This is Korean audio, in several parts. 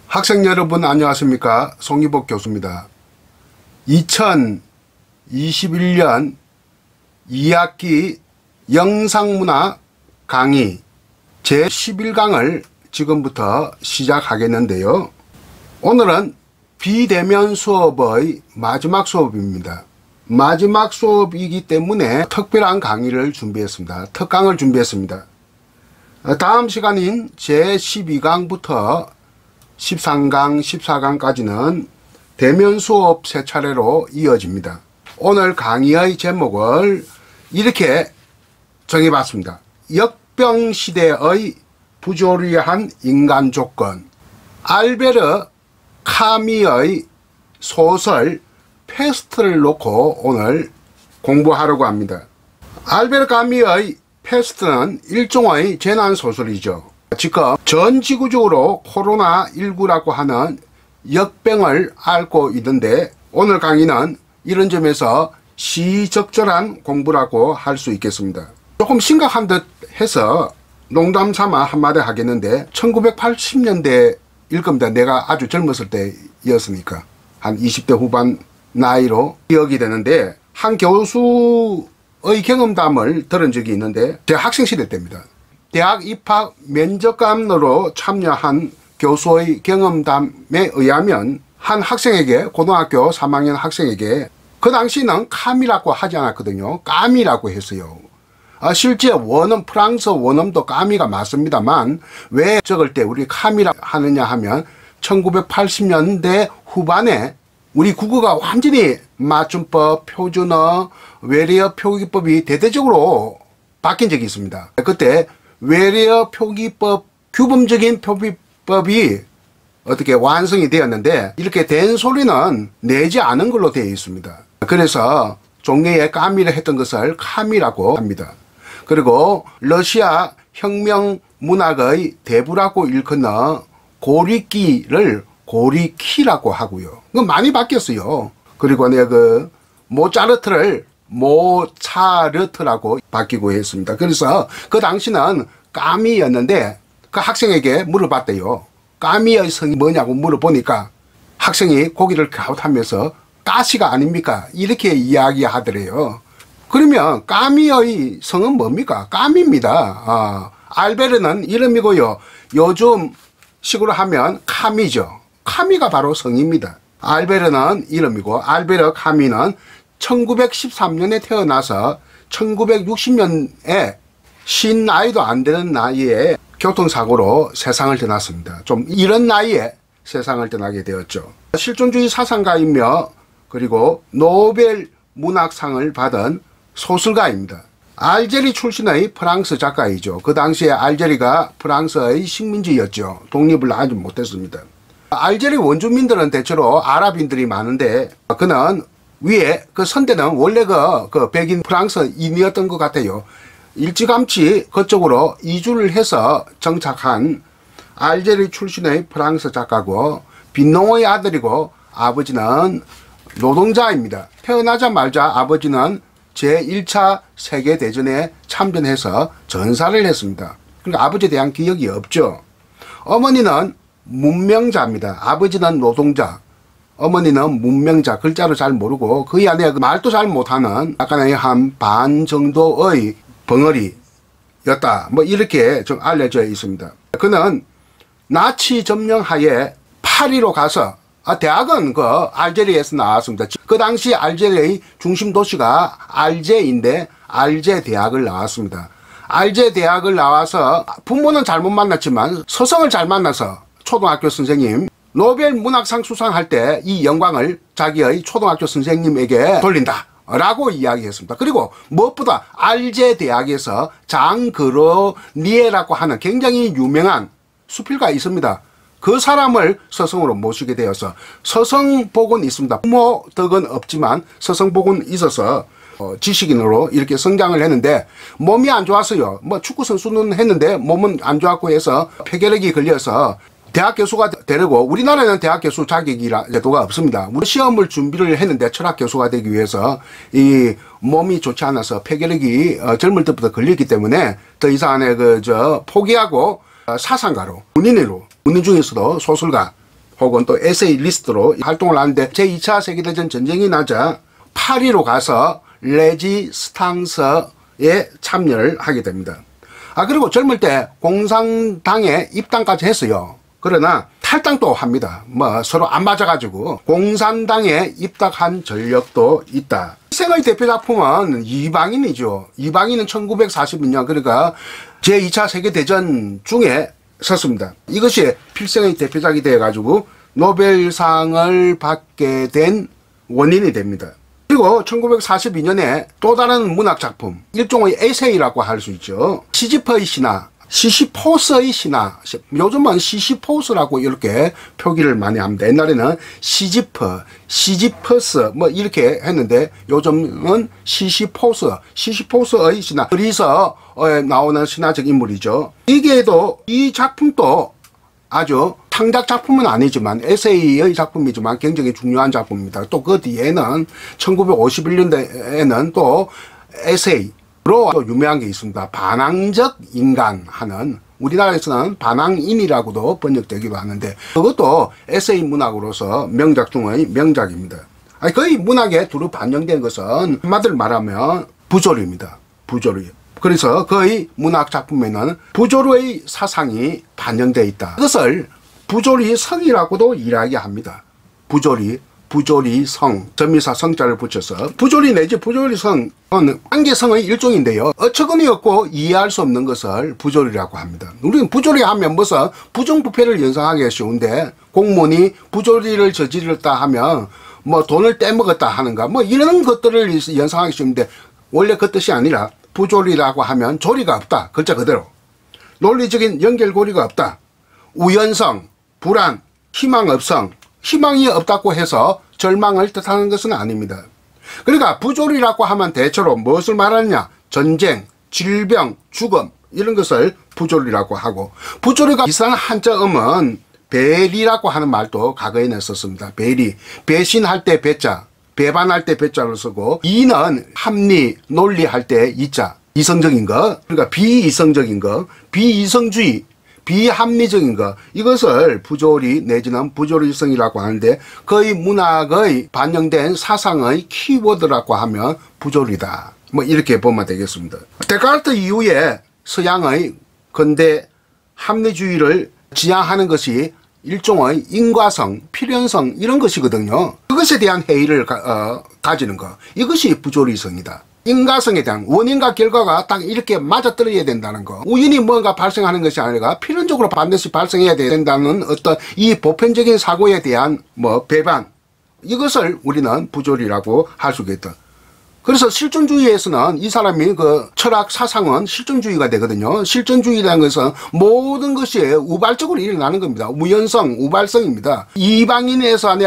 학생 여러분 안녕하십니까? 송희복 교수입니다. 2021년 2학기 영상문화 강의 제11강을 지금부터 시작하겠는데요. 오늘은 비대면 수업의 마지막 수업입니다. 마지막 수업이기 때문에 특별한 강의를 준비했습니다. 특강을 준비했습니다. 다음 시간인 제12강부터 13강, 14강까지는 대면 수업 3차례로 이어집니다. 오늘 강의의 제목을 이렇게 정해봤습니다. 역병시대의 부조리한 인간 조건. 알베르 카미의 소설 페스트를 놓고 오늘 공부하려고 합니다. 알베르 카미의 페스트는 일종의 재난소설이죠. 지금 전 지구적으로 코로나19라고 하는 역병을 앓고 있는데 오늘 강의는 이런 점에서 시적절한 공부라고 할 수 있겠습니다. 조금 심각한 듯 해서 농담 삼아 한마디 하겠는데 1980년대일 겁니다. 내가 아주 젊었을 때였으니까 한 20대 후반 나이로 기억이 되는데 한 교수의 경험담을 들은 적이 있는데 제 학생 시대 때입니다. 대학 입학 면접관으로 참여한 교수의 경험담에 의하면 한 학생에게, 고등학교 3학년 학생에게, 그 당시는 카미라고 하지 않았거든요. 까미라고 했어요. 실제 원어민, 프랑스 원어민도 까미가 맞습니다만 왜 적을 때 우리 카미라 하느냐 하면 1980년대 후반에 우리 국어가 완전히 맞춤법, 표준어, 외래어 표기법이 대대적으로 바뀐 적이 있습니다. 그때 외래어 표기법, 규범적인 표기법이 어떻게 완성이 되었는데 이렇게 된 소리는 내지 않은 걸로 되어 있습니다. 그래서 종래에 까미를 했던 것을 카미라고 합니다. 그리고 러시아 혁명 문학의 대부라고 일컫는 고리키를 고리키라고 하고요. 그건 많이 바뀌었어요. 그리고 내가 모차르트를 모차르트라고 바뀌고 했습니다. 그래서 그 당시는 까미였는데 그 학생에게 물어봤대요. 까미의 성이 뭐냐고 물어보니까 학생이 고개를 갸웃하면서 가시가 아닙니까? 이렇게 이야기하더래요. 그러면 까미의 성은 뭡니까? 까미입니다. 알베르는 이름이고요. 요즘 식으로 하면 카미죠. 카미가 바로 성입니다. 알베르는 이름이고 알베르 카미는 1913년에 태어나서 1960년에 신 나이도 안 되는 나이에 교통사고로 세상을 떠났습니다. 좀 이런 나이에 세상을 떠나게 되었죠. 실존주의 사상가이며 그리고 노벨 문학상을 받은 소설가입니다. 알제리 출신의 프랑스 작가이죠. 그 당시에 알제리가 프랑스의 식민지였죠. 독립을 아직 못했습니다. 알제리 원주민들은 대체로 아랍인들이 많은데 그는 위에 그 선대는 원래 그 백인 프랑스인이었던 것 같아요. 일찌감치 그쪽으로 이주를 해서 정착한 알제리 출신의 프랑스 작가고 빈농의 아들이고 아버지는 노동자입니다. 태어나자마자 아버지는 제1차 세계대전에 참전해서 전사를 했습니다. 그러니까 아버지에 대한 기억이 없죠. 어머니는 문명자입니다. 아버지는 노동자, 어머니는 문명자, 글자를 잘 모르고 그 안에 말도 잘 못하는 약간의 한 반 정도의 벙어리였다. 뭐 이렇게 좀 알려져 있습니다. 그는 나치 점령하에 파리로 가서 대학은 그 알제리에서 나왔습니다. 그 당시 알제리의 중심 도시가 알제인데 알제 대학을 나왔습니다. 알제 대학을 나와서 부모는 잘못 만났지만 스승을 잘 만나서 초등학교 선생님 노벨 문학상 수상할 때 이 영광을 자기의 초등학교 선생님에게 돌린다 라고 이야기했습니다. 그리고 무엇보다 알제 대학에서 장그로니에라고 하는 굉장히 유명한 수필가 있습니다. 그 사람을 스승으로 모시게 되어서 스승복은 있습니다. 부모 덕은 없지만 스승복은 있어서 지식인으로 이렇게 성장을 했는데 몸이 안 좋았어요. 뭐 축구 선수는 했는데 몸은 안 좋았고 해서 폐결핵이 걸려서 대학 교수가 되려고, 우리나라에는 대학 교수 자격이라 제도가 없습니다. 우리 시험을 준비를 했는데 철학 교수가 되기 위해서 이 몸이 좋지 않아서 폐결핵이 젊을 때부터 걸렸기 때문에 더 이상 포기하고 사상가로, 문인으로, 문인 중에서도 소설가, 혹은 또 에세이리스트로 활동을 하는데 제2차 세계대전 전쟁이 나자 파리로 가서 레지스탕스에 참여를 하게 됩니다. 그리고 젊을 때 공산당에 입당까지 했어요. 그러나 탈당도 합니다. 서로 안 맞아가지고 공산당에 입당한 전력도 있다. 필생의 대표 작품은 이방인이죠. 이방인은 1942년 그러니까 제2차 세계대전 중에 썼습니다. 이것이 필생의 대표작이 되어가지고 노벨상을 받게 된 원인이 됩니다. 그리고 1942년에 또 다른 문학작품, 일종의 에세이라고 할 수 있죠. 시지퍼의 신화, 시시포스의 신화, 요즘은 시시포스라고 이렇게 표기를 많이 합니다. 옛날에는 시지퍼, 시지퍼스 이렇게 했는데 요즘은 시시포스의 신화. 그래서 나오는 신화적 인물이죠. 이 작품도 아주 창작 작품은 아니지만 에세이의 작품이지만 굉장히 중요한 작품입니다. 또 그 뒤에는 1951년대에는 또 에세이로 또 유명한 게 있습니다. 반항적 인간 하는, 우리나라에서는 반항인이라고도 번역되기도 하는데 그것도 에세이 문학으로서 명작 중의 명작입니다. 거의 문학에 두루 반영된 것은 한마디로 말하면 부조리입니다. 부조리. 그래서 거의 문학 작품에는 부조리의 사상이 반영되어 있다. 그것을 부조리성이라고도 이야기합니다. 부조리성, 점미사 성자를 붙여서 부조리 내지 부조리성은 관계성의 일종인데요. 어처구니 없고 이해할 수 없는 것을 부조리라고 합니다. 우리는 부조리하면 무슨 부정부패를 연상하기 쉬운데 공무원이 부조리를 저지르다 하면 돈을 떼먹었다 하는가 이런 것들을 연상하기 쉬운데 원래 그 뜻이 아니라 부조리라고 하면 조리가 없다. 글자 그대로. 논리적인 연결고리가 없다. 우연성, 불안, 희망 없성. 희망이 없다고 해서 절망을 뜻하는 것은 아닙니다. 그러니까 부조리라고 하면 대체로 무엇을 말하느냐? 전쟁, 질병, 죽음 이런 것을 부조리라고 하고, 부조리가 비슷한 한자음은 배리라고 하는 말도 과거에는 썼습니다. 배리. 배신할 때 배자, 배반할 때 배자를 쓰고, 이는 합리, 논리할 때 이자. 이성적인 거, 그러니까 비이성적인 거, 비이성주의, 비합리적인 것, 이것을 부조리 내지는 부조리성이라고 하는데 거의 문학의 반영된 사상의 키워드라고 하면 부조리다. 이렇게 보면 되겠습니다. 데카르트 이후에 서양의 근대 합리주의를 지향하는 것이 일종의 인과성, 필연성 이런 것이거든요. 그것에 대한 회의를 가지는 것, 이것이 부조리성이다. 인과성에 대한 원인과 결과가 딱 이렇게 맞아떨어야 된다는 거, 우연히 뭔가 발생하는 것이 아니라 필연적으로 반드시 발생해야 된다는 어떤 이 보편적인 사고에 대한 배반, 이것을 우리는 부조리라고 할 수가 있다. 그래서 실존주의에서는 이 사람이 그 철학 사상은 실존주의가 되거든요. 실존주의라는 것은 모든 것이 우발적으로 일어나는 겁니다. 우연성, 우발성입니다. 이방인에서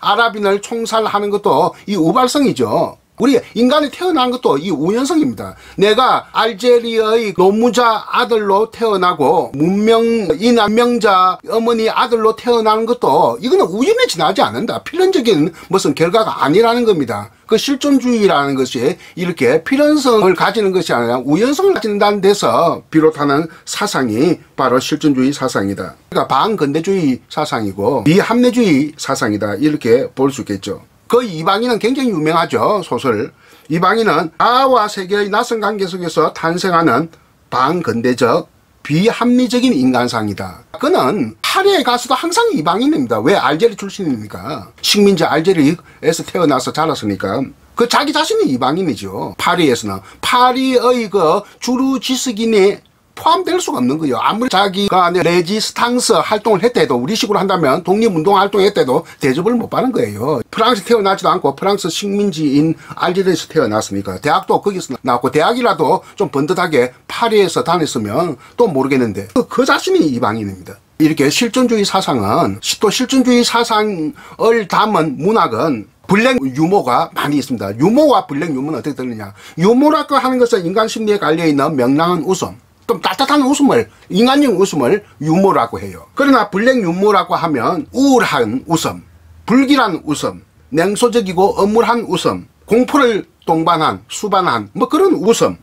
아랍인을 총살하는 것도 이 우발성이죠. 우리 인간이 태어난 것도 이 우연성입니다. 내가 알제리의 노무자 아들로 태어나고 문명인 남명자 어머니 아들로 태어나는 것도 이거는 우연에 지나지 않는다. 필연적인 무슨 결과가 아니라는 겁니다. 그 실존주의라는 것이 이렇게 필연성을 가지는 것이 아니라 우연성을 가진다는 데서 비롯하는 사상이 바로 실존주의 사상이다. 그러니까 반근대주의 사상이고 비합리주의 사상이다. 이렇게 볼 수 있겠죠. 그 이방인은 굉장히 유명하죠. 소설. 이방인은 나와 세계의 낯선 관계 속에서 탄생하는 반근대적 비합리적인 인간상이다. 그는 파리에 가서도 항상 이방인입니다. 왜? 알제리 출신입니까? 식민지 알제리에서 태어나서 자랐으니까. 그 자기 자신이 이방인이죠. 파리에서는. 파리의 그 주류 지식인이 포함될 수가 없는 거예요. 아무리 자기가 레지스탕스 활동을 했대도, 우리식으로 한다면 독립운동 활동했대도 대접을 못 받는 거예요. 프랑스 태어나지도 않고 프랑스 식민지인 알제리에서 태어났으니까. 대학도 거기서 나왔고, 대학이라도 좀 번듯하게 파리에서 다녔으면 또 모르겠는데 그 자신이 이방인입니다. 이렇게 실존주의 사상은, 또 실존주의 사상을 담은 문학은 블랙 유머가 많이 있습니다. 유머와 블랙 유머는 어떻게 다르냐? 유머라고 하는 것은 인간 심리에 깔려있는 명랑한 웃음, 좀 따뜻한 웃음을, 인간적 웃음을 유머라고 해요. 그러나 블랙 유머라고 하면 우울한 웃음, 불길한 웃음, 냉소적이고 엄울한 웃음, 공포를 동반한, 수반한 그런 웃음,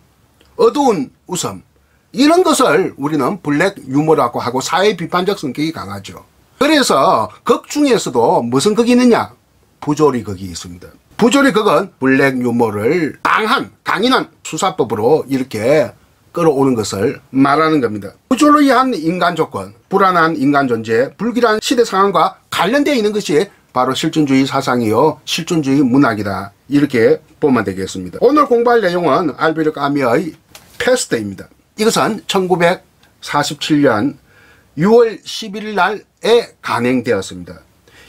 어두운 웃음, 이런 것을 우리는 블랙 유머라고 하고 사회 비판적 성격이 강하죠. 그래서 극 중에서도 무슨 극이 있느냐? 부조리 극이 있습니다. 부조리 극은 블랙 유머를 강인한 수사법으로 이렇게 끌어오는 것을 말하는 겁니다. 부조리한 인간 조건, 불안한 인간 존재, 불길한 시대 상황과 관련되어 있는 것이 바로 실존주의 사상이요 실존주의 문학이다. 이렇게 보면 되겠습니다. 오늘 공부할 내용은 알베르 까미의 패스트입니다. 이것은 1947년 6월 11일 날에 간행되었습니다.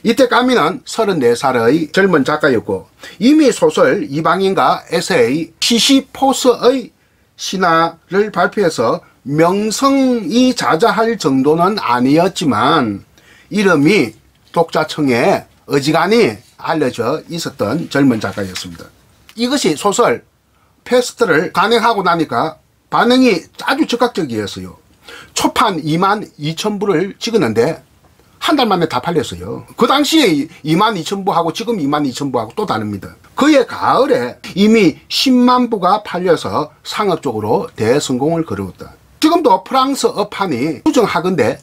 이때 까미는 34살의 젊은 작가였고 이미 소설 이방인과 에세이 시시포스의 신화를 발표해서 명성이 자자할 정도는 아니었지만 이름이 독자청에 어지간히 알려져 있었던 젊은 작가였습니다. 이것이 소설 패스트를 간행하고 나니까 반응이 아주 즉각적이었어요. 초판 22,000부를 찍었는데 한 달 만에 다 팔렸어요. 그 당시에 22,000부하고 지금 22,000부하고 또 다릅니다. 그해 가을에 이미 10만 부가 팔려서 상업적으로 대성공을 거두었다. 지금도 프랑스 어판이 추정하건대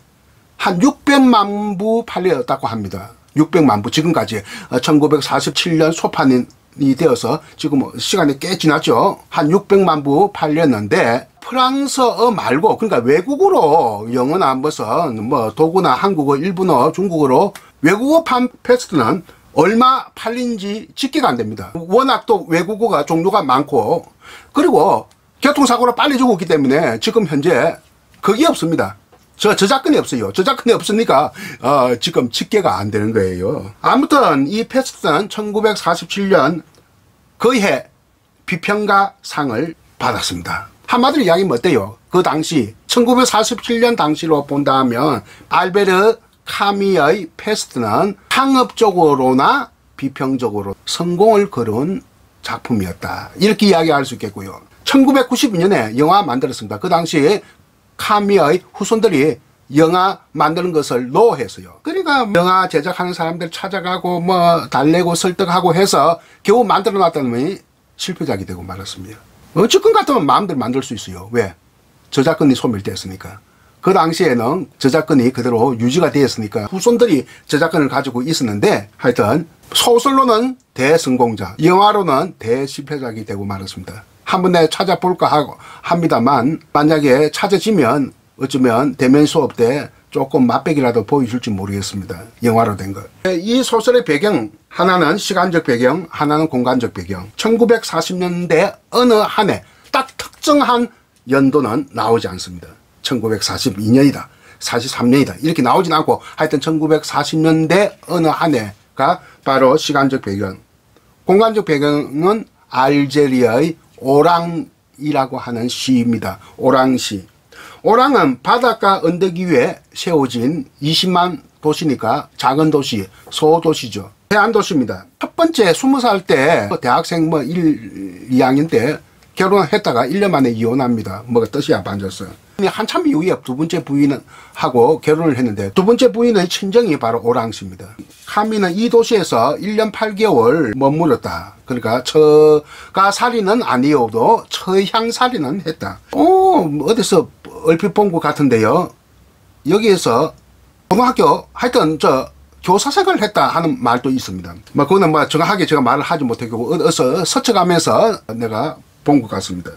한 600만 부 팔렸다고 합니다. 600만 부 지금까지 1947년 소판이 되어서 지금 시간이 꽤 지났죠. 한 600만 부 팔렸는데 프랑스어 말고 그러니까 외국어로 영어나 무슨 뭐 도구나 한국어, 일본어, 중국어로 외국어판 패스트는 얼마 팔린지 집계가 안 됩니다. 워낙 또 외국어가 종류가 많고 그리고 교통사고로 빨리 죽었기 때문에 지금 현재 그게 없습니다. 저작권이 없어요. 저작권이 없으니까 지금 집계가 안 되는 거예요. 아무튼 이 패스트는 1947년 그해 비평가상을 받았습니다. 한마디로 이야기하면 어때요? 그 당시 1947년 당시로 본다면 알베르 카미의 패스트는 상업적으로나 비평적으로 성공을 거둔 작품이었다. 이렇게 이야기할 수 있겠고요. 1992년에 영화 만들었습니다. 그 당시 카미의 후손들이 영화 만드는 것을 노했어요. 그러니까 영화 제작하는 사람들 찾아가고 뭐 달래고 설득하고 해서 겨우 만들어 놨더니 실패작이 되고 말았습니다. 지금 같으면 마음대로 만들 수 있어요. 왜? 저작권이 소멸됐으니까. 그 당시에는 저작권이 그대로 유지가 되었으니까 후손들이 저작권을 가지고 있었는데 하여튼 소설로는 대성공작, 영화로는 대실패작이 되고 말았습니다. 한번 내가 찾아볼까 하고 합니다만 만약에 찾아지면 어쩌면 대면 수업 때 조금 맛배기라도 보여줄지 모르겠습니다. 영화로 된 것. 이 소설의 배경 하나는 시간적 배경, 하나는 공간적 배경. 1940년대 어느 한 해 딱 특정한 연도는 나오지 않습니다. 1942년이다, 43년이다 이렇게 나오진 않고 하여튼 1940년대 어느 한 해가 바로 시간적 배경. 공간적 배경은 알제리아의 오랑이라고 하는 시입니다. 오랑시. 오랑은 바닷가 언덕 위에 세워진 20만 도시니까 작은 도시, 소도시죠. 해안도시입니다. 첫 번째 20살 때 대학생 1, 2학년 때 결혼했다가 1년 만에 이혼합니다. 뭐가 뜻이 안 맞았어요. 한참 이후에 두 번째 부인하고 결혼을 했는데 두 번째 부인의 친정이 바로 오랑시입니다. 카미는 이 도시에서 1년 8개월 머물렀다. 그러니까 처가살이는 아니어도 처향살이는 했다. 어디서 얼핏 본 것 같은데요. 여기에서 고등학교 하여튼 교사 생활을 했다 하는 말도 있습니다. 뭐 그거는 뭐 정확하게 제가 말을 하지 못하고 어디서 서쳐가면서 내가 본 것 같습니다.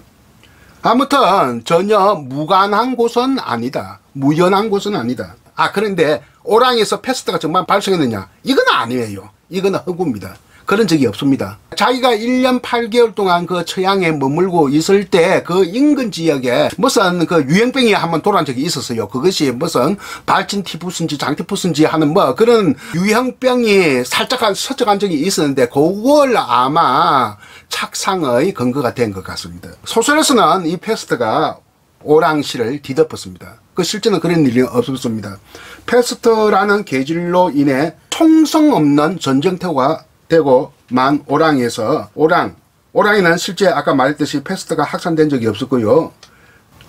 아무튼 전혀 무관한 곳은 아니다. 무연한 곳은 아니다. 그런데 오랑에서 패스트가 정말 발생했느냐? 이건 아니에요. 이건 허구입니다. 그런 적이 없습니다. 자기가 1년 8개월 동안 그 처양에 머물고 있을 때 그 인근 지역에 무슨 그 유행병이 한번 돌아온 적이 있었어요. 그것이 무슨 발진 티푸스인지 장티푸스인지 하는 뭐 그런 유행병이 살짝 서쪽한 적이 있었는데 그걸 아마 착상의 근거가 된 것 같습니다. 소설에서는 이 패스트가 오랑시를 뒤덮었습니다. 그 실제는 그런 일이 없었습니다. 패스트라는 계질로 인해 총성 없는 전쟁터가 되고 만 오랑에서 오랑에는 실제 아까 말했듯이 패스트가 확산된 적이 없었고요.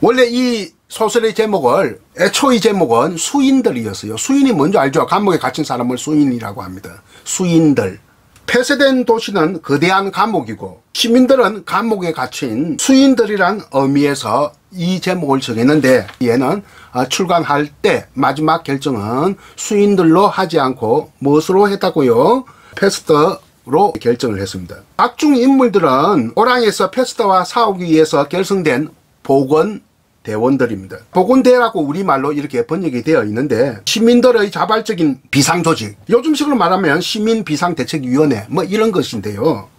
원래 이 소설의 제목을 애초의 제목은 수인들이었어요. 수인이 뭔지 알죠? 감옥에 갇힌 사람을 수인이라고 합니다. 수인들. 폐쇄된 도시는 거대한 감옥이고 시민들은 감옥에 갇힌 수인들이란 의미에서 이 제목을 정했는데, 얘는 출간할 때 마지막 결정은 수인들로 하지 않고 무엇으로 했다고요? 패스터로 결정을 했습니다. 각중 인물들은 오랑에서 패스터와 싸우기 위해서 결성된 보건대원들입니다. 보건대라고 우리말로 이렇게 번역이 되어 있는데, 시민들의 자발적인 비상조직, 요즘식으로 말하면 시민비상대책위원회 뭐 이런 것인데요.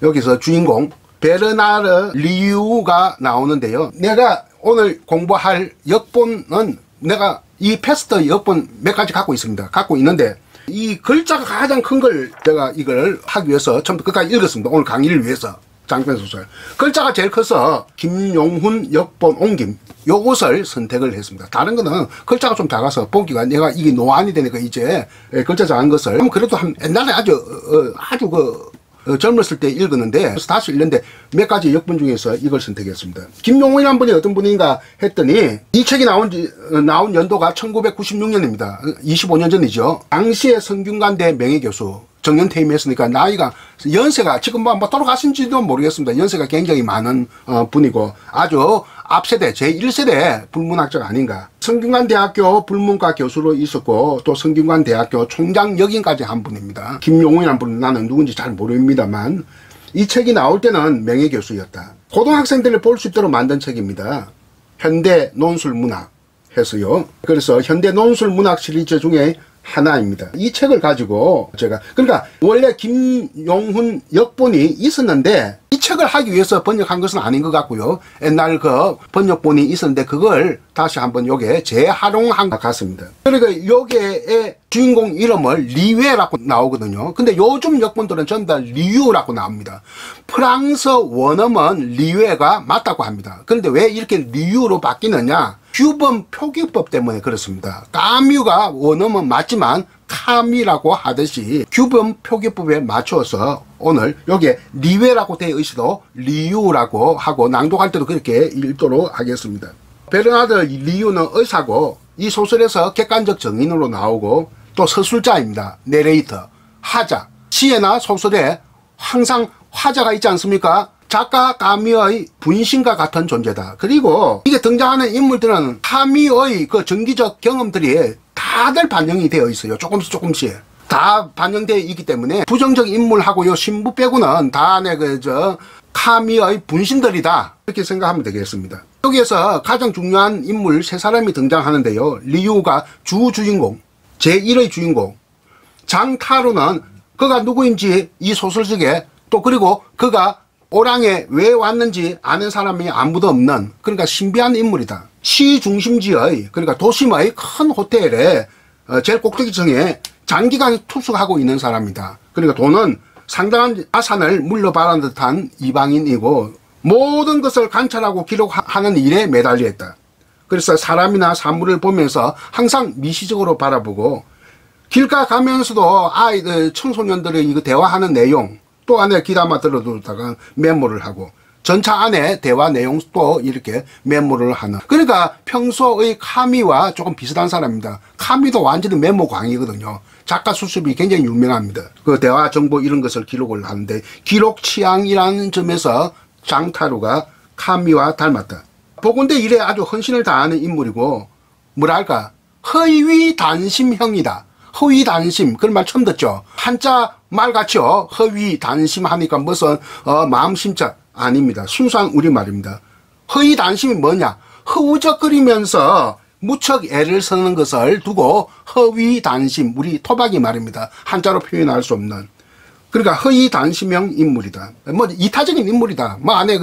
여기서 주인공 베르나르 리유가 나오는데요. 내가 오늘 공부할 역본은 내가 이 패스터 역본 몇 가지 갖고 있습니다. 갖고 있는데 이 글자가 가장 큰 걸 제가 이걸 하기 위해서 처음부터 끝까지 읽었습니다. 오늘 강의를 위해서. 장편소설. 글자가 제일 커서 김용훈 역본 옮김, 요것을 선택을 했습니다. 다른 거는 글자가 좀 작아서 보기가, 내가 이게 노안이 되니까 이제 글자 작은 것을 그래도 옛날에 아주 젊었을 때 읽었는데, 그래서 다시 읽는데 몇 가지 역본 중에서 이걸 선택했습니다. 김용훈이라는 분이 어떤 분인가 했더니, 이 책이 나온 연도가 1996년입니다. 25년 전이죠. 당시에 성균관대 명예교수, 정년퇴임했으니까 나이가, 연세가 지금 뭐 돌아가신지도 모르겠습니다. 연세가 굉장히 많은 분이고 아주 앞세대 제1세대 불문학자가 아닌가. 성균관대학교 불문과 교수로 있었고 또 성균관대학교 총장 역임까지 한 분입니다. 김용훈이라는 분은 나는 누군지 잘 모릅니다만, 이 책이 나올 때는 명예교수였다. 고등학생들을 볼 수 있도록 만든 책입니다. 현대 논술문학 해서요. 그래서 현대 논술문학 시리즈 중에 하나입니다. 이 책을 가지고 제가, 그러니까 원래 김용훈 역본이 있었는데 이 책을 하기 위해서 번역한 것은 아닌 것 같고요. 옛날 그 번역본이 있었는데 그걸 다시 한번 요게 재활용한 것 같습니다. 그러니까 요게의 주인공 이름을 리웨라고 나오거든요. 근데 요즘 역본들은 전부 다 리유라고 나옵니다. 프랑스 원어는 리웨가 맞다고 합니다. 그런데 왜 이렇게 리유로 바뀌느냐? 규범 표기법 때문에 그렇습니다. 까뮤가 원어는 맞지만 카미라고 하듯이 규범 표기법에 맞춰서 오늘 여기에 리웨라고 되어 있어도 리유라고 하고 낭독할 때도 그렇게 읽도록 하겠습니다. 베르나드 리유는 의사고 이 소설에서 객관적 정인으로 나오고 또 서술자입니다. 내레이터, 하자. 시에나 소설에 항상 화자가 있지 않습니까? 작가 까미의 분신과 같은 존재다. 그리고 이게 등장하는 인물들은 까미의 그 정기적 경험들이 다들 반영이 되어 있어요. 조금씩 다 반영되어 있기 때문에 부정적 인물하고 요 신부 빼고는 다 까미의 분신들이다, 이렇게 생각하면 되겠습니다. 여기에서 가장 중요한 인물 세 사람이 등장하는데요. 리유가 주인공, 제1의 주인공. 장타루는 그가 누구인지 이 소설 속에, 또 그리고 그가 오랑에 왜 왔는지 아는 사람이 아무도 없는, 그러니까 신비한 인물이다. 시 중심지의, 그러니까 도심의 큰 호텔에 제일 꼭대기층에 장기간 투숙하고 있는 사람이다. 그러니까 돈은 상당한 자산을 물려받은 듯한 이방인이고 모든 것을 관찰하고 기록하는 일에 매달려 있다. 그래서 사람이나 사물을 보면서 항상 미시적으로 바라보고, 길가 가면서도 아이들, 청소년들이 이거 대화하는 내용 또 안에 귀담아 들어두다가 메모를 하고, 전차 안에 대화 내용도 이렇게 메모를 하는, 그러니까 평소의 카미와 조금 비슷한 사람입니다. 카미도 완전히 메모 광이거든요. 작가 수습이 굉장히 유명합니다. 그 대화 정보 이런 것을 기록을 하는데, 기록 취향이라는 점에서 장타루가 카미와 닮았다. 보건대 일에 아주 헌신을 다하는 인물이고, 뭐랄까, 허위단심형이다. 허위단심, 그런 말 처음 듣죠. 한자 말 같죠. 허위단심 하니까 무슨 마음심자 아닙니다. 순수한 우리말입니다. 허위단심이 뭐냐? 허우적거리면서 무척 애를 쓰는 것을 두고 허위단심, 우리 토박이 말입니다. 한자로 표현할 수 없는. 그러니까 허위단심형 인물이다. 뭐 이타적인 인물이다. 뭐 안에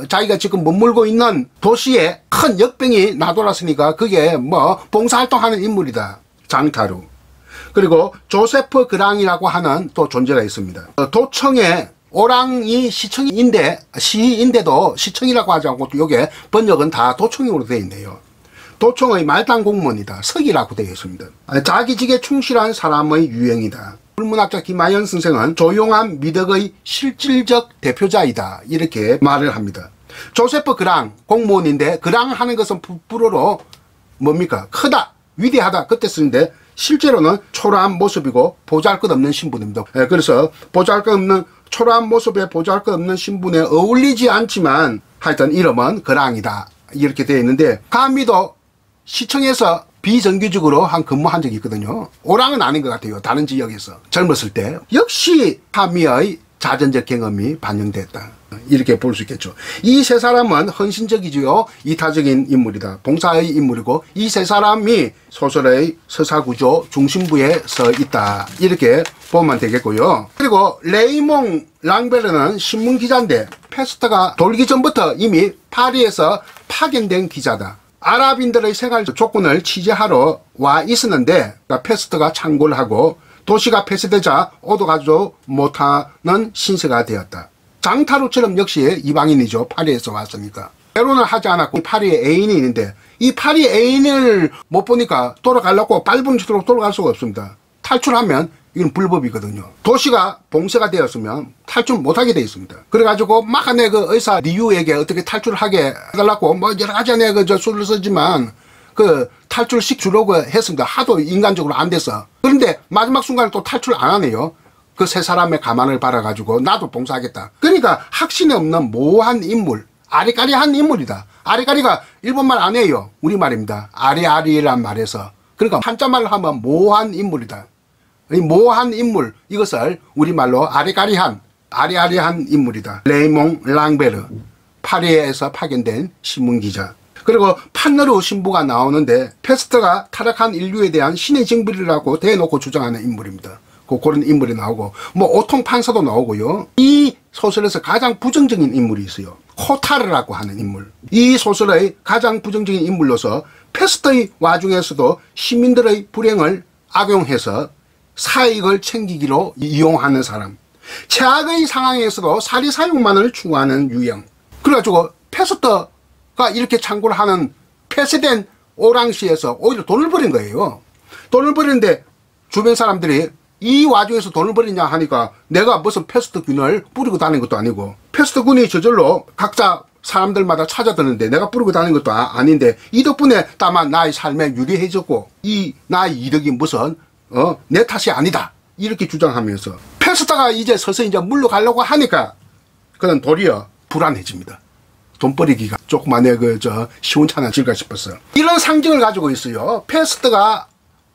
자기가 지금 머물고 있는 도시에 큰 역병이 나돌았으니까 그게 뭐 봉사활동하는 인물이다. 장타루. 그리고 조세프 그랑이라고 하는 또 존재가 있습니다. 도청에 오랑이 시인데도 시청이라고 하지 않고 요게 번역은 다 도청으로 되어 있네요. 도청의 말단 공무원이다. 석이라고 되어 있습니다. 자기직에 충실한 사람의 유형이다. 불문학자 김하연 선생은 조용한 미덕의 실질적 대표자이다, 이렇게 말을 합니다. 조세프 그랑 공무원인데, 그랑 하는 것은 불어로 뭡니까? 크다, 위대하다, 그때 쓰는데 실제로는 초라한 모습이고 보잘것없는 신분입니다. 그래서 보잘것없는 초라한 모습에 보잘것없는 신분에 어울리지 않지만 하여튼 이름은 거랑이다 이렇게 되어 있는데, 가미도 시청에서 비정규직으로 근무한 적이 있거든요. 오랑은 아닌 것 같아요. 다른 지역에서 젊었을 때 역시 가미의 자전적 경험이 반영됐다 이렇게 볼 수 있겠죠. 이 세 사람은 헌신적이지요 이타적인 인물이다. 봉사의 인물이고, 이 세 사람이 소설의 서사구조 중심부에 서 있다 이렇게 보면 되겠고요. 그리고 레이몽 랑베르는 신문기자인데 패스트가 돌기 전부터 이미 파리에서 파견된 기자다. 아랍인들의 생활 조건을 취재하러 와 있었는데 패스트가 창궐 하고 도시가 폐쇄되자 오도가지 못하는 신세가 되었다. 장타루처럼 역시 이방인이죠. 파리에서 왔으니까. 결혼을 하지 않았고 파리에 애인이 있는데 이 파리 애인을 못 보니까 돌아가려고 발버둥치도록 돌아갈 수가 없습니다. 탈출하면 이건 불법이거든요. 도시가 봉쇄가 되었으면 탈출 못하게 되어 있습니다. 그래가지고 막 내 그 의사 리유에게 어떻게 탈출하게 해달라고 뭐 여러 가지 내가 수를 쓰지만 그 탈출시키려고 했습니다. 하도 인간적으로 안 돼서. 그런데 마지막 순간에 또 탈출 안 하네요. 그 세 사람의 가만을 받아가지고 나도 봉사하겠다. 그러니까 확신이 없는 모호한 인물, 아리까리한 인물이다. 아리까리가 일본말 아니에요. 우리말입니다. 아리아리란 말에서. 그러니까 한자말로 하면 모호한 인물이다. 이 모호한 인물, 이것을 우리말로 아리까리한, 아리아리한 인물이다. 레이몽 랑베르, 파리에서 파견된 신문기자. 그리고 판너르 신부가 나오는데 패스트가 타락한 인류에 대한 신의 징벌이라고 대놓고 주장하는 인물입니다. 그런 인물이 나오고 뭐 오통 판사도 나오고요. 이 소설에서 가장 부정적인 인물이 있어요. 코타르라고 하는 인물. 이 소설의 가장 부정적인 인물로서 패스트의 와중에서도 시민들의 불행을 악용해서 사익을 챙기기로 이용하는 사람. 최악의 상황에서도 사리사욕만을 추구하는 유형. 그래가지고 패스트가 이렇게 창고를 하는 폐쇄된 오랑시에서 오히려 돈을 버린 거예요. 돈을 버리는데 주변 사람들이 이 와중에서 돈을 버리냐 하니까 내가 무슨 패스트균을 뿌리고 다니는 것도 아니고 패스트군이 저절로 각자 사람들마다 찾아드는데 내가 뿌리고 다니는 것도 아닌데 이 덕분에 다만 나의 삶에 유리해졌고 이 나의 이득이 무슨 내 탓이 아니다 이렇게 주장하면서 패스트가 이제 서서히 이제 물러가려고 하니까 그는 도리어 불안해집니다. 돈벌이기가 조그만해 시원찮은 질까 싶었어요. 이런 상징을 가지고 있어요. 패스트가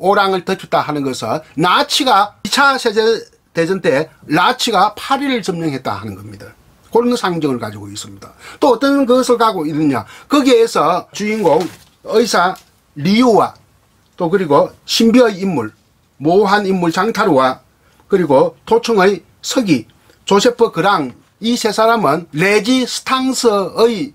오랑을 덮쳤다 하는 것은 나치가 2차 세계대전 때 나치가 파리를 점령했다 하는 겁니다. 그런 상징을 가지고 있습니다. 또 어떤 것을 가지고 있느냐, 거기에서 주인공 의사 리우와 또 그리고 신비의 인물 모호한 인물 장타르와 그리고 도청의 서기 조세프 그랑, 이 세 사람은 레지스탕스의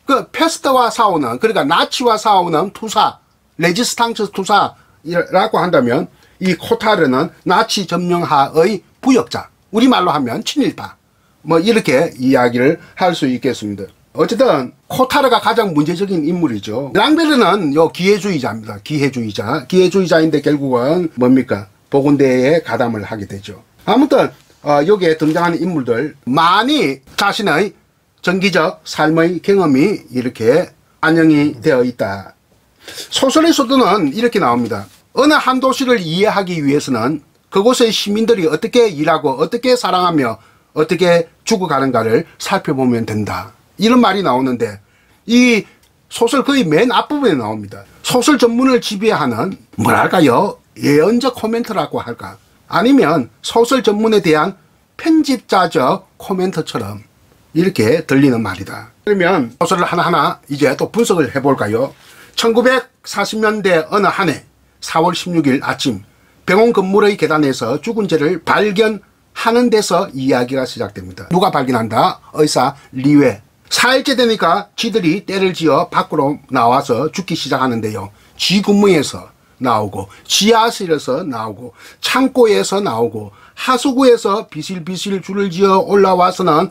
그 패스트와 싸우는, 그러니까 나치와 싸우는 투사, 레지스탕스 투사라고 한다면 이 코타르는 나치 점령하의 부역자, 우리말로 하면 친일파, 뭐 이렇게 이야기를 할 수 있겠습니다. 어쨌든 코타르가 가장 문제적인 인물이죠. 랑베르는 기회주의자입니다. 기회주의자인데 결국은 뭡니까? 보건대에 가담을 하게 되죠. 아무튼 여기에 등장하는 인물들 많이 자신의 정기적 삶의 경험이 이렇게 반영이 되어 있다. 소설에서도는 이렇게 나옵니다. 어느 한 도시를 이해하기 위해서는 그곳의 시민들이 어떻게 일하고 어떻게 사랑하며 어떻게 죽어가는가를 살펴보면 된다. 이런 말이 나오는데 이 소설 거의 맨 앞부분에 나옵니다. 소설 전문을 지배하는 뭐랄까요? 예언적 코멘트라고 할까? 아니면 소설 전문에 대한 편집자적 코멘트처럼 이렇게 들리는 말이다. 그러면 소설을 하나하나 이제 또 분석을 해볼까요? 1940년대 어느 한 해 4월 16일 아침 병원 건물의 계단에서 죽은 죄를 발견하는 데서 이야기가 시작됩니다. 누가 발견한다? 의사 리웨. 4일째 되니까 쥐들이 떼를 지어 밖으로 나와서 죽기 시작하는데요. 쥐 근무에서 나오고 지하실에서 나오고 창고에서 나오고 하수구에서 비실비실 줄을 지어 올라와서는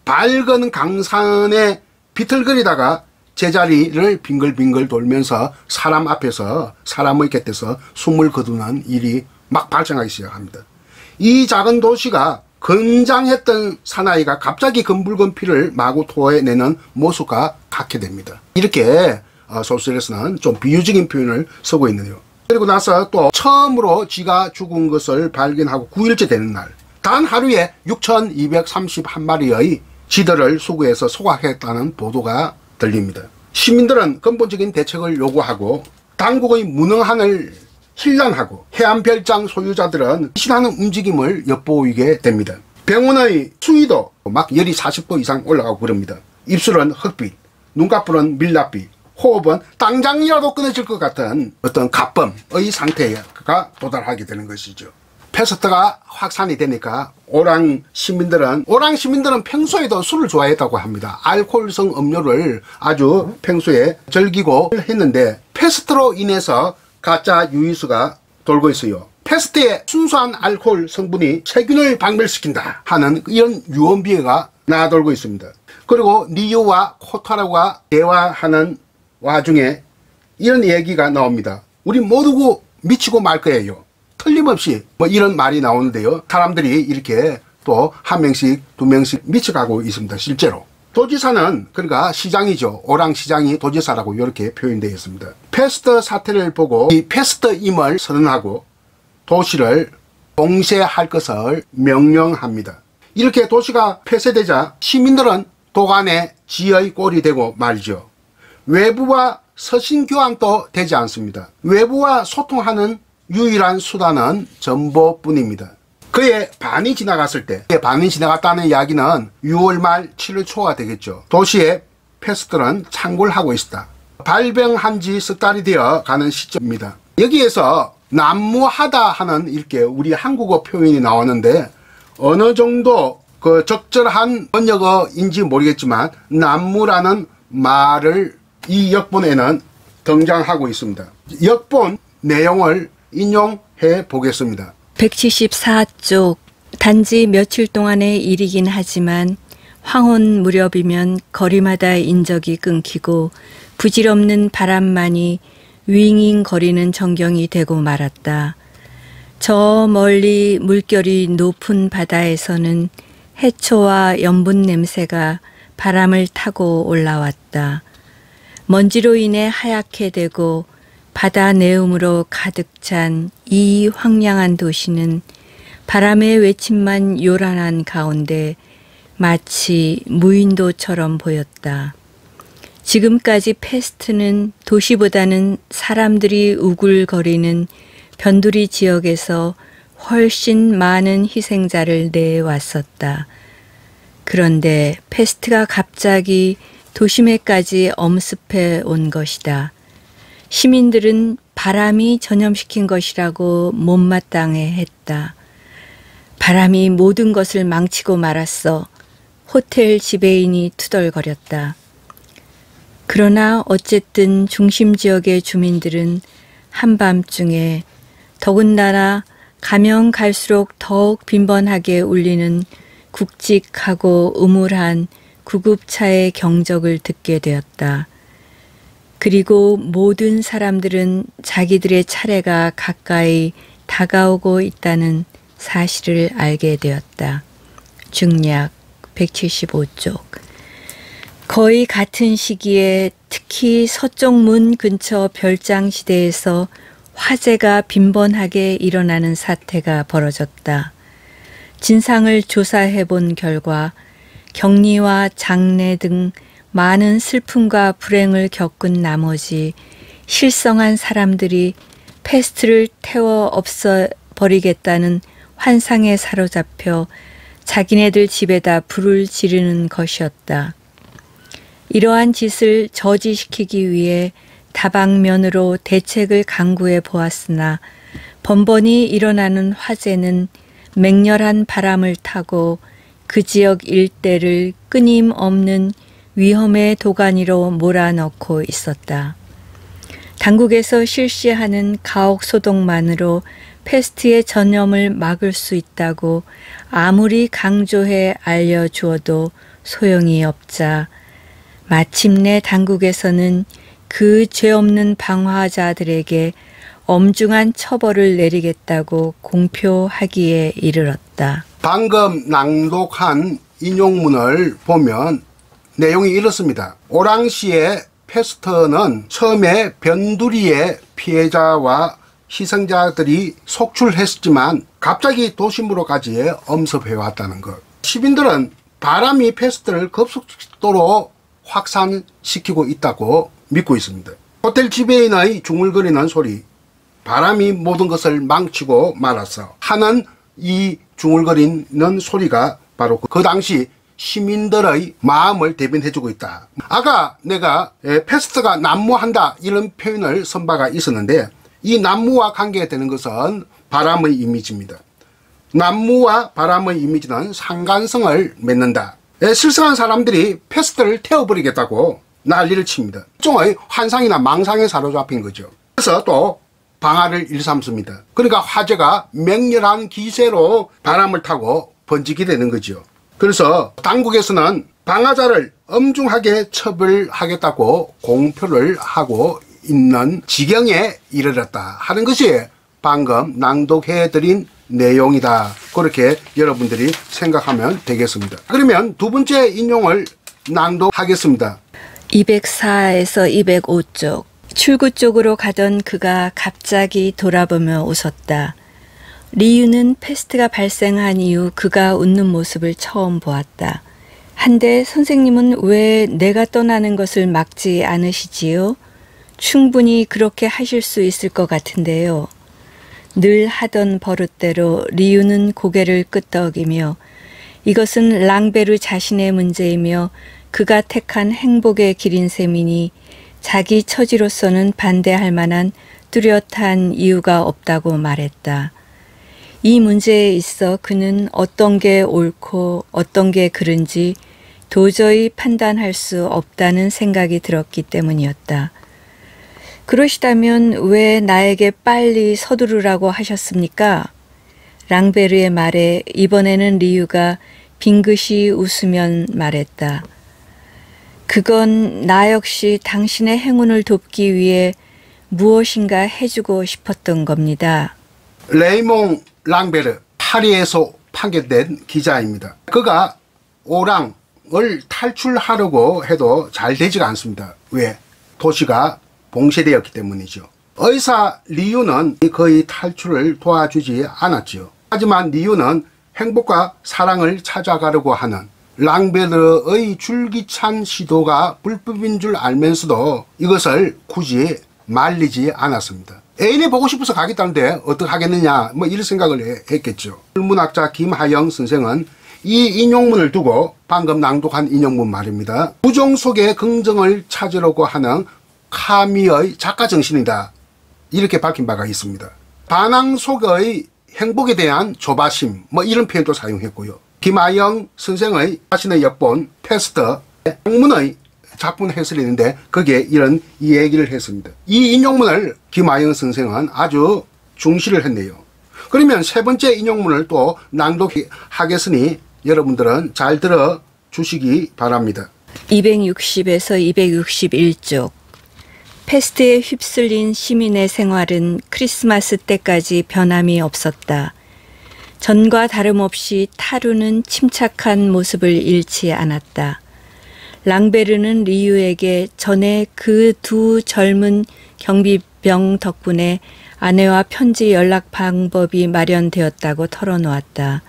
밝은 강산에 비틀거리다가 제자리를 빙글빙글 돌면서 사람 앞에서 사람의 곁에서 숨을 거두는 일이 막 발생하기 시작합니다. 이 작은 도시가 건장했던 사나이가 갑자기 검붉은 피를 마구 토해내는 모습과 같게 됩니다. 이렇게 소설에서는 좀 비유적인 표현을 쓰고 있는데요. 그리고 나서 또 처음으로 쥐가 죽은 것을 발견하고 9일째 되는 날, 단 하루에 6,231마리의 쥐들을 수거해서 소각했다는 보도가 들립니다. 시민들은 근본적인 대책을 요구하고 당국의 무능함을 힐난하고 해안별장 소유자들은 신하는 움직임을 엿보이게 됩니다. 병원의 수위도 막 열이 40도 이상 올라가고 그럽니다. 입술은 흑빛, 눈꺼풀은 밀랍빛, 호흡은 당장이라도 끊어질 것 같은 어떤 가범의 상태가 도달하게 되는 것이죠. 패스트가 확산이 되니까 오랑 시민들은 평소에도 술을 좋아했다고 합니다. 알코올성 음료를 아주 평소에 즐기고 했는데 패스트로 인해서 가짜 유의수가 돌고 있어요. 패스트의 순수한 알코올 성분이 세균을 박멸시킨다 하는 이런 유언비어가 나돌고 있습니다. 그리고 리오와 코타라가 대화하는 와중에 이런 얘기가 나옵니다. 우리 모두 미치고 말 거예요. 틀림없이 뭐 이런 말이 나오는데요. 사람들이 이렇게 또 한 명씩 두 명씩 미쳐가고 있습니다. 실제로. 도지사는 그러니까 시장이죠. 오랑 시장이 도지사라고 이렇게 표현되어 있습니다. 패스트 사태를 보고 이 패스트임을 선언하고 도시를 봉쇄할 것을 명령합니다. 이렇게 도시가 폐쇄되자 시민들은 도간에 쥐의 꼴이 되고 말이죠. 외부와 서신 교환도 되지 않습니다. 외부와 소통하는 유일한 수단은 정보뿐입니다. 그의 반이 지나갔을 때, 반이 지나갔다는 이야기는 6월 말 7월 초가 되겠죠. 도시의 패스트는 창궐 하고 있다. 발병한 지 석 달이 되어 가는 시점입니다. 여기에서 난무하다 하는 이렇게 우리 한국어 표현이 나오는데 어느 정도 그 적절한 번역어인지 모르겠지만 난무라는 말을 이 역본에는 등장하고 있습니다. 역본 내용을 인용해 보겠습니다. 174쪽 단지 며칠 동안의 일이긴 하지만 황혼 무렵이면 거리마다 인적이 끊기고 부질없는 바람만이 윙윙거리는 전경이 되고 말았다. 저 멀리 물결이 높은 바다에서는 해초와 연분 냄새가 바람을 타고 올라왔다. 먼지로 인해 하얗게 되고 바다 내음으로 가득 찬 이 황량한 도시는 바람의 외침만 요란한 가운데 마치 무인도처럼 보였다. 지금까지 패스트는 도시보다는 사람들이 우글거리는 변두리 지역에서 훨씬 많은 희생자를 내왔었다. 그런데 패스트가 갑자기 도심에까지 엄습해 온 것이다. 시민들은 바람이 전염시킨 것이라고 못마땅해 했다. 바람이 모든 것을 망치고 말았어. 호텔 지배인이 투덜거렸다. 그러나 어쨌든 중심 지역의 주민들은 한밤중에 더군다나 가면 갈수록 더욱 빈번하게 울리는 굵직하고 음울한 구급차의 경적을 듣게 되었다. 그리고 모든 사람들은 자기들의 차례가 가까이 다가오고 있다는 사실을 알게 되었다. 중략 175쪽. 거의 같은 시기에 특히 서쪽 문 근처 별장시대에서 화재가 빈번하게 일어나는 사태가 벌어졌다. 진상을 조사해 본 결과 격리와 장례 등 많은 슬픔과 불행을 겪은 나머지 실성한 사람들이 패스트를 태워 없애버리겠다는 환상에 사로잡혀 자기네들 집에다 불을 지르는 것이었다. 이러한 짓을 저지시키기 위해 다방면으로 대책을 강구해 보았으나 번번이 일어나는 화재는 맹렬한 바람을 타고 그 지역 일대를 끊임없는 위험의 도가니로 몰아넣고 있었다. 당국에서 실시하는 가옥 소독만으로 패스트의 전염을 막을 수 있다고 아무리 강조해 알려주어도 소용이 없자 마침내 당국에서는 그 죄 없는 방화자들에게 엄중한 처벌을 내리겠다고 공표하기에 이르렀다. 방금 낭독한 인용문을 보면 내용이 이렇습니다. 오랑시의 패스트는 처음에 변두리의 피해자와 희생자들이 속출했지만 갑자기 도심으로까지 엄습해 왔다는 것. 시민들은 바람이 패스트를 급속도로 확산시키고 있다고 믿고 있습니다. 호텔 지배인의 중얼거리는 소리, 바람이 모든 것을 망치고 말았어 하는 이 중얼거리는 소리가 바로 그 당시 시민들의 마음을 대변해주고 있다. 아까 내가 패스트가 난무한다 이런 표현을 쓴 바가 있었는데, 이 난무와 관계되는 것은 바람의 이미지입니다. 난무와 바람의 이미지는 상관성을 맺는다. 실성한 사람들이 패스트를 태워버리겠다고 난리를 칩니다. 일종의 환상이나 망상에 사로잡힌 거죠. 그래서 또 방화를 일삼습니다. 그러니까 화재가 맹렬한 기세로 바람을 타고 번지게 되는 거죠. 그래서 당국에서는 방화자를 엄중하게 처벌하겠다고 공표를 하고 있는 지경에 이르렀다 하는 것이 방금 낭독해드린 내용이다. 그렇게 여러분들이 생각하면 되겠습니다. 그러면 두 번째 인용을 낭독하겠습니다. 204에서 205쪽. 출구 쪽으로 가던 그가 갑자기 돌아보며 웃었다. 리유는 패스트가 발생한 이후 그가 웃는 모습을 처음 보았다. 한데 선생님은 왜 내가 떠나는 것을 막지 않으시지요? 충분히 그렇게 하실 수 있을 것 같은데요. 늘 하던 버릇대로 리유는 고개를 끄덕이며 이것은 랑베르 자신의 문제이며 그가 택한 행복의 길인 셈이니 자기 처지로서는 반대할 만한 뚜렷한 이유가 없다고 말했다. 이 문제에 있어 그는 어떤 게 옳고 어떤 게 그른지 도저히 판단할 수 없다는 생각이 들었기 때문이었다. 그러시다면 왜 나에게 빨리 서두르라고 하셨습니까? 랑베르의 말에 이번에는 리유가 빙긋이 웃으면 말했다. 그건 나 역시 당신의 행운을 돕기 위해 무엇인가 해주고 싶었던 겁니다. 레이몽 랑베르, 파리에서 파견된 기자입니다. 그가 오랑을 탈출하려고 해도 잘 되지가 않습니다. 왜? 도시가 봉쇄되었기 때문이죠. 의사 리유는 거의 탈출을 도와주지 않았죠. 하지만 리유는 행복과 사랑을 찾아가려고 하는 랑베르의 줄기찬 시도가 불법인 줄 알면서도 이것을 굳이 말리지 않았습니다. 애인이 보고 싶어서 가겠다는데 어떡하겠느냐 뭐 이런 생각을 했겠죠. 문학자 김하영 선생은 이 인용문을 두고 방금 낭독한 인용문 말입니다. 부정 속에 긍정을 찾으려고 하는 카미의 작가 정신이다. 이렇게 밝힌 바가 있습니다. 반항 속의 행복에 대한 조바심 뭐 이런 표현도 사용했고요. 김하영 선생의 자신의 역본 패스트 영문의 작품 해설이 있는데 거기에 이런 얘기를 했습니다. 이 인용문을 김하영 선생은 아주 중시를 했네요. 그러면 세 번째 인용문을 또 낭독하겠으니 여러분들은 잘 들어 주시기 바랍니다. 260에서 261쪽. 패스트에 휩쓸린 시민의 생활은 크리스마스 때까지 변함이 없었다. 전과 다름없이 타루는 침착한 모습을 잃지 않았다. 랑베르는 리유에게 전에 그 두 젊은 경비병 덕분에 아내와 편지 연락 방법이 마련되었다고 털어놓았다.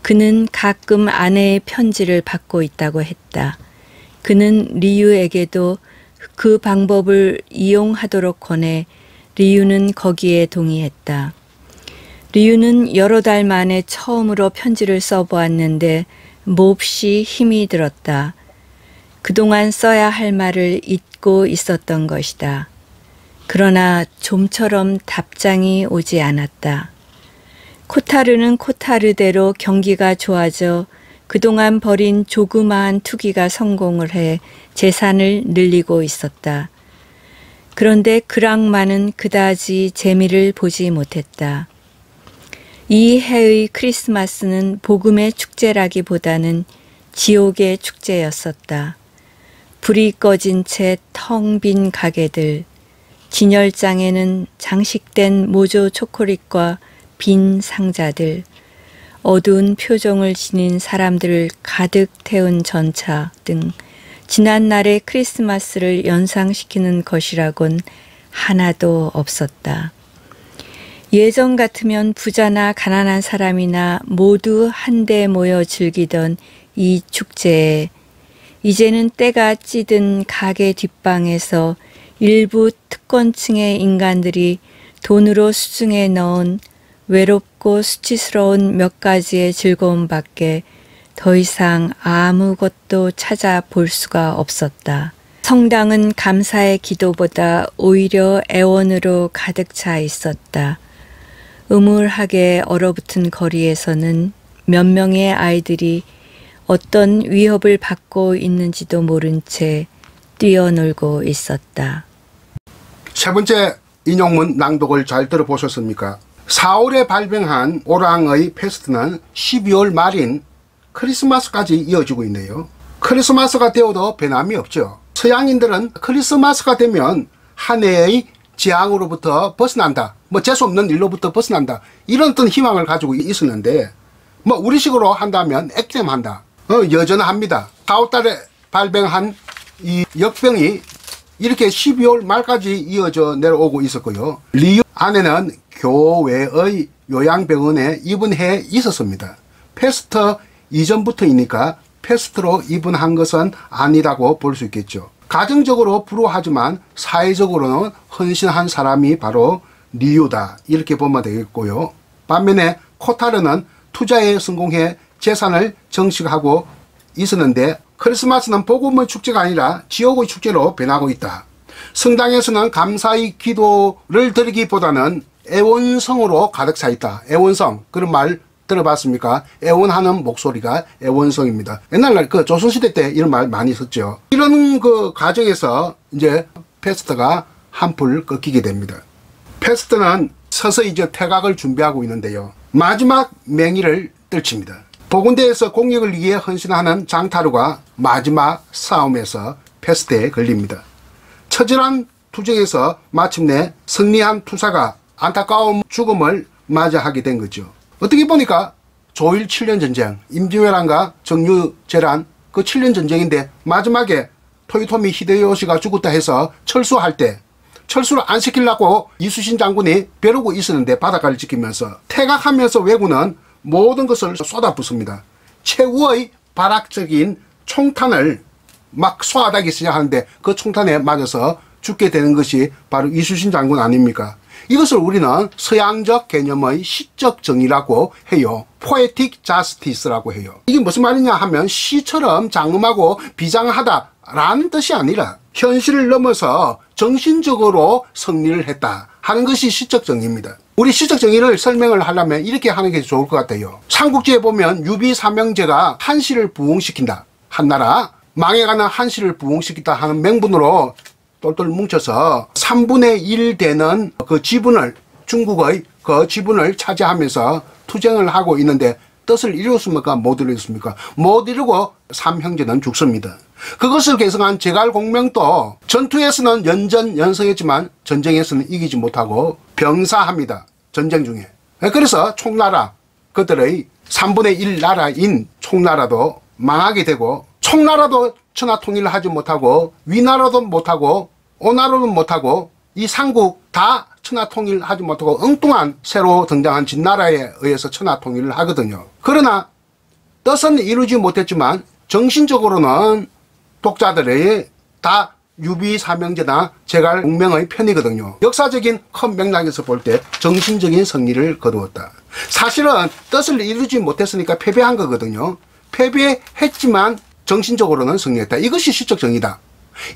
그는 가끔 아내의 편지를 받고 있다고 했다. 그는 리유에게도 그 방법을 이용하도록 권해 리유는 거기에 동의했다. 리유는 여러 달 만에 처음으로 편지를 써보았는데 몹시 힘이 들었다. 그동안 써야 할 말을 잊고 있었던 것이다. 그러나 좀처럼 답장이 오지 않았다. 코타르는 코타르대로 경기가 좋아져 그동안 벌인 조그마한 투기가 성공을 해 재산을 늘리고 있었다. 그런데 그랑마는 그다지 재미를 보지 못했다. 이 해의 크리스마스는 복음의 축제라기보다는 지옥의 축제였었다. 불이 꺼진 채 텅 빈 가게들, 진열장에는 장식된 모조 초콜릿과 빈 상자들, 어두운 표정을 지닌 사람들을 가득 태운 전차 등 지난날의 크리스마스를 연상시키는 것이라곤 하나도 없었다. 예전 같으면 부자나 가난한 사람이나 모두 한데 모여 즐기던 이 축제에 이제는 때가 찌든 가게 뒷방에서 일부 특권층의 인간들이 돈으로 수중에 넣은 외롭고 수치스러운 몇 가지의 즐거움밖에 더 이상 아무것도 찾아볼 수가 없었다. 성당은 감사의 기도보다 오히려 애원으로 가득 차 있었다. 음울하게 얼어붙은 거리에서는 몇 명의 아이들이 어떤 위협을 받고 있는지도 모른 채 뛰어놀고 있었다. 세 번째 인용문 낭독을 잘 들어보셨습니까? 4월에 발병한 오랑의 페스트는 12월 말인 크리스마스까지 이어지고 있네요. 크리스마스가 되어도 변함이 없죠. 서양인들은 크리스마스가 되면 한 해의 재앙으로부터 벗어난다, 재수없는 일로부터 벗어난다, 이런 어떤 희망을 가지고 있었는데, 우리식으로 한다면 액땜한다. 여전합니다. 4월달에 발병한 이 역병이 이렇게 12월 말까지 이어져 내려오고 있었고요. 리우 안에는 교외의 요양병원에 입원해 있었습니다. 패스트 이전부터이니까 패스트로 입원한 것은 아니라고 볼 수 있겠죠. 가정적으로 불우하지만 사회적으로는 헌신한 사람이 바로 리우다, 이렇게 보면 되겠고요. 반면에 코타르는 투자에 성공해 재산을 정식하고 있었는데, 크리스마스는 복음의 축제가 아니라 지옥의 축제로 변하고 있다. 성당에서는 감사의 기도를 드리기보다는 애원성으로 가득 차 있다. 애원성, 그런 말 들어봤습니까? 애원하는 목소리가 애원성입니다. 옛날 조선시대 때 이런 말 많이 썼죠. 이런 과정에서 이제 패스트가 한풀 꺾이게 됩니다. 패스트는 서서히 이제 퇴각을 준비하고 있는데요. 마지막 맹위를 떨칩니다. 보건대에서 공익을 위해 헌신하는 장타루가 마지막 싸움에서 패스트에 걸립니다. 처절한 투쟁에서 마침내 승리한 투사가 안타까운 죽음을 맞이하게 된 거죠. 어떻게 보니까 조일 7년 전쟁, 임진왜란과 정유재란 그 7년 전쟁인데, 마지막에 토요토미 히데요시가 죽었다 해서 철수할 때 철수를 안 시키려고 이수신 장군이 벼르고 있었는데, 바닷가를 지키면서 퇴각하면서 왜군은 모든 것을 쏟아붓습니다. 최후의 발악적인 총탄을 막 쏘아다기 시작하는데, 그 총탄에 맞아서 죽게 되는 것이 바로 이수신 장군 아닙니까? 이것을 우리는 서양적 개념의 시적 정의라고 해요. 포에틱 자스티스라고 해요. 이게 무슨 말이냐 하면, 시처럼 장엄하고 비장하다라는 뜻이 아니라 현실을 넘어서 정신적으로 승리를 했다 하는 것이 시적 정의입니다. 우리 시적 정의를 설명을 하려면 이렇게 하는 게 좋을 것 같아요. 삼국지에 보면 유비삼형제가 한시를 부흥시킨다. 한 나라 망해가는 한시를 부흥시킨다 하는 명분으로 똘똘 뭉쳐서 3분의 1 되는 그 지분을, 중국의 그 지분을 차지하면서 투쟁을 하고 있는데, 뜻을 이루었습니까? 못 이루었습니까? 못 이루고 삼형제는 죽습니다. 그것을 계승한 제갈공명도 전투에서는 연전연승했지만 전쟁에서는 이기지 못하고 병사합니다. 전쟁 중에. 그래서 총나라, 그들의 3분의 1 나라인 총나라도 망하게 되고, 총나라도 천하통일을 하지 못하고, 위나라도 못하고, 오나라도 못하고, 이 삼국 다 천하통일을 하지 못하고 엉뚱한 새로 등장한 진나라에 의해서 천하통일을 하거든요. 그러나 뜻은 이루지 못했지만 정신적으로는 독자들이 다 유비삼형제나 제갈공명의 편이거든요. 역사적인 큰 맥락에서 볼 때 정신적인 승리를 거두었다. 사실은 뜻을 이루지 못했으니까 패배한 거거든요. 패배했지만 정신적으로는 승리했다. 이것이 시적 정의다.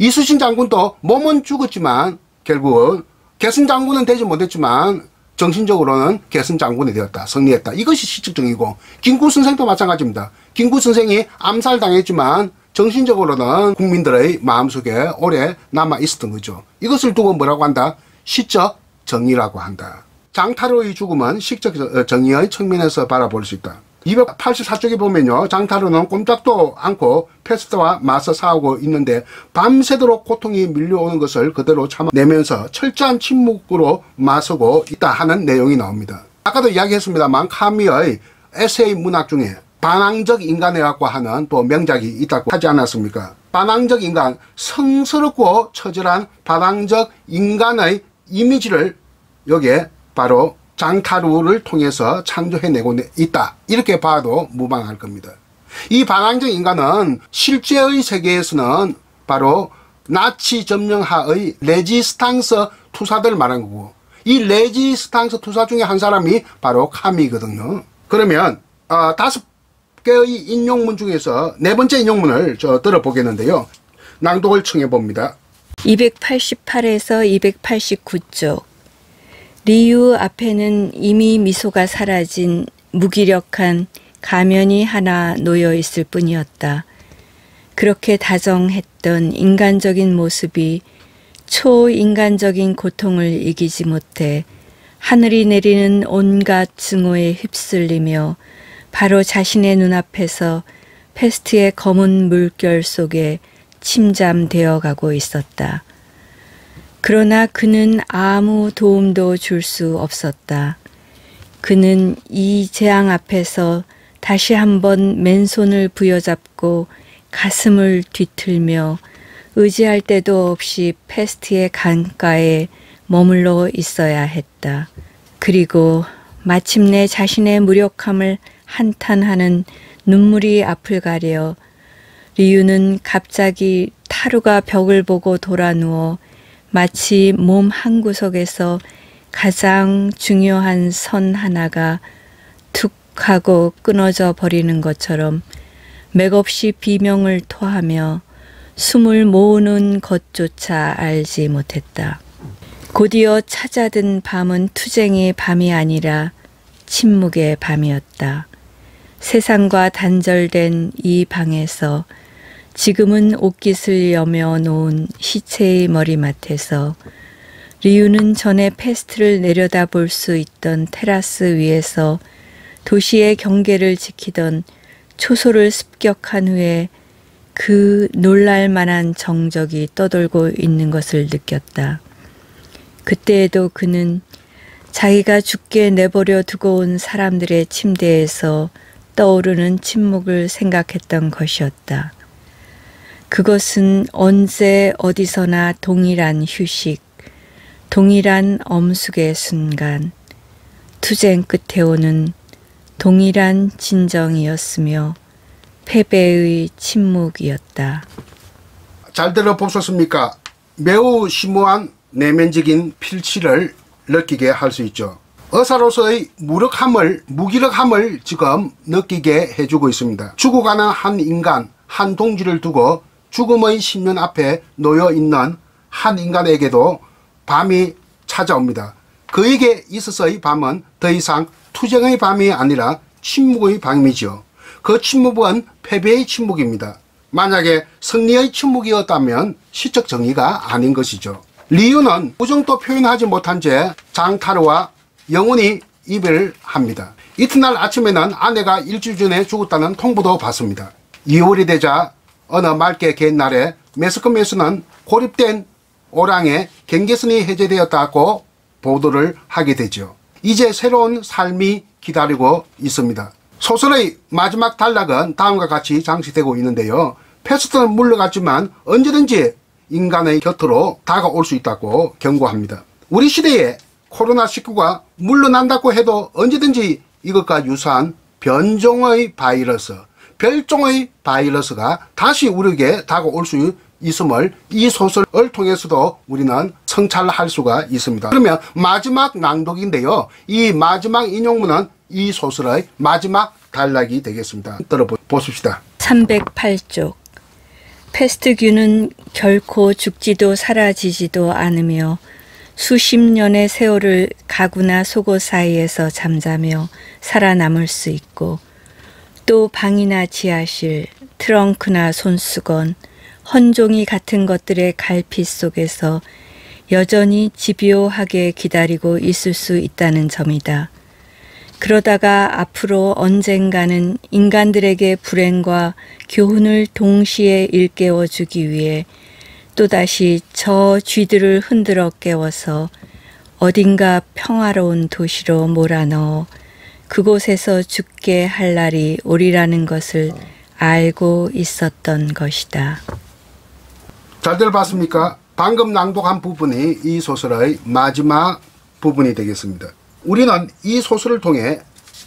이수신 장군도 몸은 죽었지만 결국은 개선장군은 되지 못했지만 정신적으로는 개선장군이 되었다. 승리했다. 이것이 시적 정의고, 김구 선생도 마찬가지입니다. 김구 선생이 암살당했지만 정신적으로는 국민들의 마음속에 오래 남아 있었던 거죠. 이것을 두고 뭐라고 한다? 시적 정의라고 한다. 장타루의 죽음은 시적 정의의 측면에서 바라볼 수 있다. 284쪽에 보면요, 장타루는 꼼짝도 않고 패스트와 맞서 싸우고 있는데 밤새도록 고통이 밀려오는 것을 그대로 참아내면서 철저한 침묵으로 맞서고 있다 하는 내용이 나옵니다. 아까도 이야기했습니다만 카미의 에세이 문학 중에 반항적 인간이라고 하는 또 명작이 있다고 하지 않았습니까? 반항적 인간, 성스럽고 처절한 반항적 인간의 이미지를 여기에 바로 장타루를 통해서 창조해내고 있다. 이렇게 봐도 무방할 겁니다. 이 반항적 인간은 실제의 세계에서는 바로 나치 점령하의 레지스탕스 투사들 말한 거고, 이 레지스탕스 투사 중에 한 사람이 바로 카미거든요. 그러면 5개의 인용문 중에서 네 번째 인용문을 들어보겠는데요. 낭독을 청해봅니다. 288에서 289쪽. 리유 앞에는 이미 미소가 사라진 무기력한 가면이 하나 놓여 있을 뿐이었다. 그렇게 다정했던 인간적인 모습이 초인간적인 고통을 이기지 못해 하늘이 내리는 온갖 증오에 휩쓸리며 바로 자신의 눈앞에서 패스트의 검은 물결 속에 침잠되어 가고 있었다. 그러나 그는 아무 도움도 줄 수 없었다. 그는 이 재앙 앞에서 다시 한번 맨손을 부여잡고 가슴을 뒤틀며 의지할 데도 없이 패스트의 강가에 머물러 있어야 했다. 그리고 마침내 자신의 무력함을 한탄하는 눈물이 앞을 가려 리유는 갑자기 타루가 벽을 보고 돌아 누워 마치 몸 한구석에서 가장 중요한 선 하나가 툭 하고 끊어져 버리는 것처럼 맥없이 비명을 토하며 숨을 모으는 것조차 알지 못했다. 곧이어 찾아든 밤은 투쟁의 밤이 아니라 침묵의 밤이었다. 세상과 단절된 이 방에서 지금은 옷깃을 여며 놓은 시체의 머리맡에서 리유는 전에 패스트를 내려다볼 수 있던 테라스 위에서 도시의 경계를 지키던 초소를 습격한 후에 그 놀랄만한 정적이 떠돌고 있는 것을 느꼈다. 그때에도 그는 자기가 죽게 내버려 두고 온 사람들의 침대에서 떠오르는 침묵을 생각했던 것이었다. 그것은 언제 어디서나 동일한 휴식, 동일한 엄숙의 순간, 투쟁 끝에 오는 동일한 진정이었으며 패배의 침묵이었다. 잘 들어보셨습니까? 매우 심오한 내면적인 필치를 느끼게 할 수 있죠. 의사로서의 무기력함을 지금 느끼게 해주고 있습니다. 죽어가는 한 인간, 한 동지를 두고 죽음의 신년 앞에 놓여 있는 한 인간에게도 밤이 찾아옵니다. 그에게 있어서의 밤은 더 이상 투쟁의 밤이 아니라 침묵의 밤이죠. 그 침묵은 패배의 침묵입니다. 만약에 승리의 침묵이었다면 시적 정의가 아닌 것이죠. 리유는 우정도 표현하지 못한 채 장타르와 영원히 이별합니다. 이튿날 아침에는 아내가 일주일 전에 죽었다는 통보도 받습니다. 2월이 되자 어느 맑게 갠 날에 매스컴에서는 고립된 오랑의 경계선이 해제되었다고 보도를 하게 되죠. 이제 새로운 삶이 기다리고 있습니다. 소설의 마지막 단락은 다음과 같이 장식되고 있는데요. 패스트는 물러갔지만 언제든지 인간의 곁으로 다가올 수 있다고 경고합니다. 우리 시대에 코로나19가 물러난다고 해도 언제든지 이것과 유사한 변종의 바이러스, 별종의 바이러스가 다시 우리에게 다가올 수 있음을 이 소설을 통해서도 우리는 성찰할 수가 있습니다. 그러면 마지막 낭독인데요. 이 마지막 인용문은 이 소설의 마지막 단락이 되겠습니다. 들어보십시다. 308쪽. 패스트균은 결코 죽지도 사라지지도 않으며 수십 년의 세월을 가구나 속옷 사이에서 잠자며 살아남을 수 있고 또 방이나 지하실, 트렁크나 손수건, 헌종이 같은 것들의 갈피 속에서 여전히 집요하게 기다리고 있을 수 있다는 점이다. 그러다가 앞으로 언젠가는 인간들에게 불행과 교훈을 동시에 일깨워 주기 위해 또다시 저 쥐들을 흔들어 깨워서 어딘가 평화로운 도시로 몰아넣어 그곳에서 죽게 할 날이 오리라는 것을 알고 있었던 것이다. 잘 들어봤습니까? 방금 낭독한 부분이 이 소설의 마지막 부분이 되겠습니다. 우리는 이 소설을 통해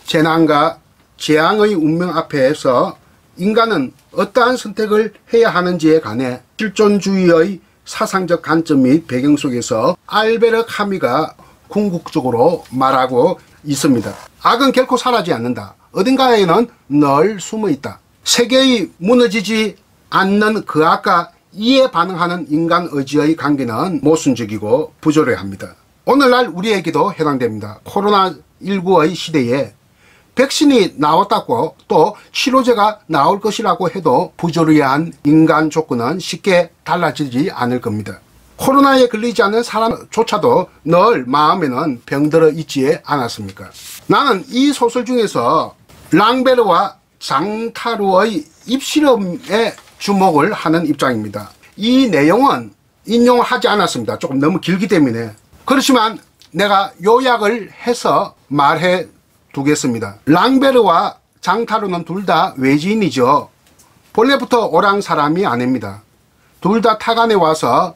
재난과 재앙의 운명 앞에서 인간은 어떠한 선택을 해야 하는지에 관해 실존주의의 사상적 관점 및 배경 속에서 알베르 카미가 궁극적으로 말하고 있습니다. 악은 결코 사라지지 않는다. 어딘가에는 늘 숨어 있다. 세계의 무너지지 않는 그 악과 이에 반응하는 인간 의지의 관계는 모순적이고 부조리합니다. 오늘날 우리에게도 해당됩니다. 코로나19의 시대에 백신이 나왔다고 또 치료제가 나올 것이라고 해도 부조리한 인간 조건은 쉽게 달라지지 않을 겁니다. 코로나에 걸리지 않는 사람조차도 늘 마음에는 병들어 있지 않았습니까? 나는 이 소설 중에서 랑베르와 장타루의 입실험에 주목을 하는 입장입니다. 이 내용은 인용하지 않았습니다. 조금 너무 길기 때문에. 그렇지만 내가 요약을 해서 말해 두겠습니다. 랑베르와 장타루는 둘 다 외지인이죠. 본래부터 오랑 사람이 아닙니다. 둘 다 타간에 와서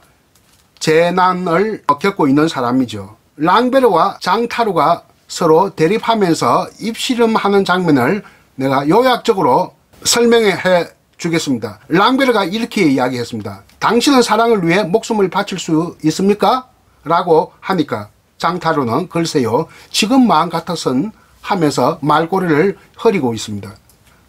재난을 겪고 있는 사람이죠. 랑베르와 장타루가 서로 대립하면서 입실험하는 장면을 내가 요약적으로 설명해 주겠습니다. 랑베르가 이렇게 이야기했습니다. 당신은 사랑을 위해 목숨을 바칠 수 있습니까? 라고 하니까 장타루는 글쎄요, 지금 마음 같아선 하면서 말꼬리를 흐리고 있습니다.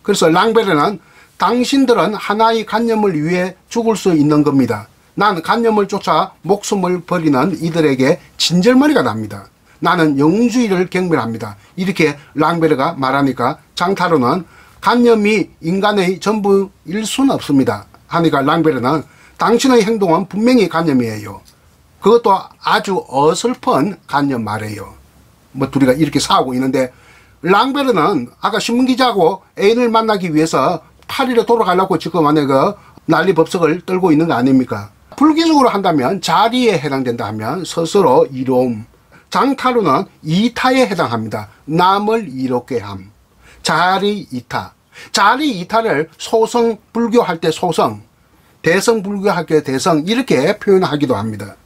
그래서 랑베르는 당신들은 하나의 관념을 위해 죽을 수 있는 겁니다. 난 관념을 쫓아 목숨을 버리는 이들에게 진절머리가 납니다. 나는 영웅주의를 경멸합니다. 이렇게 랑베르가 말하니까 장타루는 관념이 인간의 전부일 수는 없습니다. 하니까 랑베르는 당신의 행동은 분명히 관념이에요. 그것도 아주 어설픈 관념 말이에요. 뭐 둘이가 이렇게 싸우고 있는데 랑베르는 아까 신문기자하고 애인을 만나기 위해서 파리로 돌아가려고 지금 안에 그 난리법석을 떨고 있는 거 아닙니까? 불기적으로 한다면 자리에 해당된다 하면 스스로 이로움. 장타루는 이타에 해당합니다. 남을 이롭게 함. 자리 이타. 자리 이타를 소성 불교할 때 소성, 대성 불교할 때 대성 이렇게 표현하기도 합니다.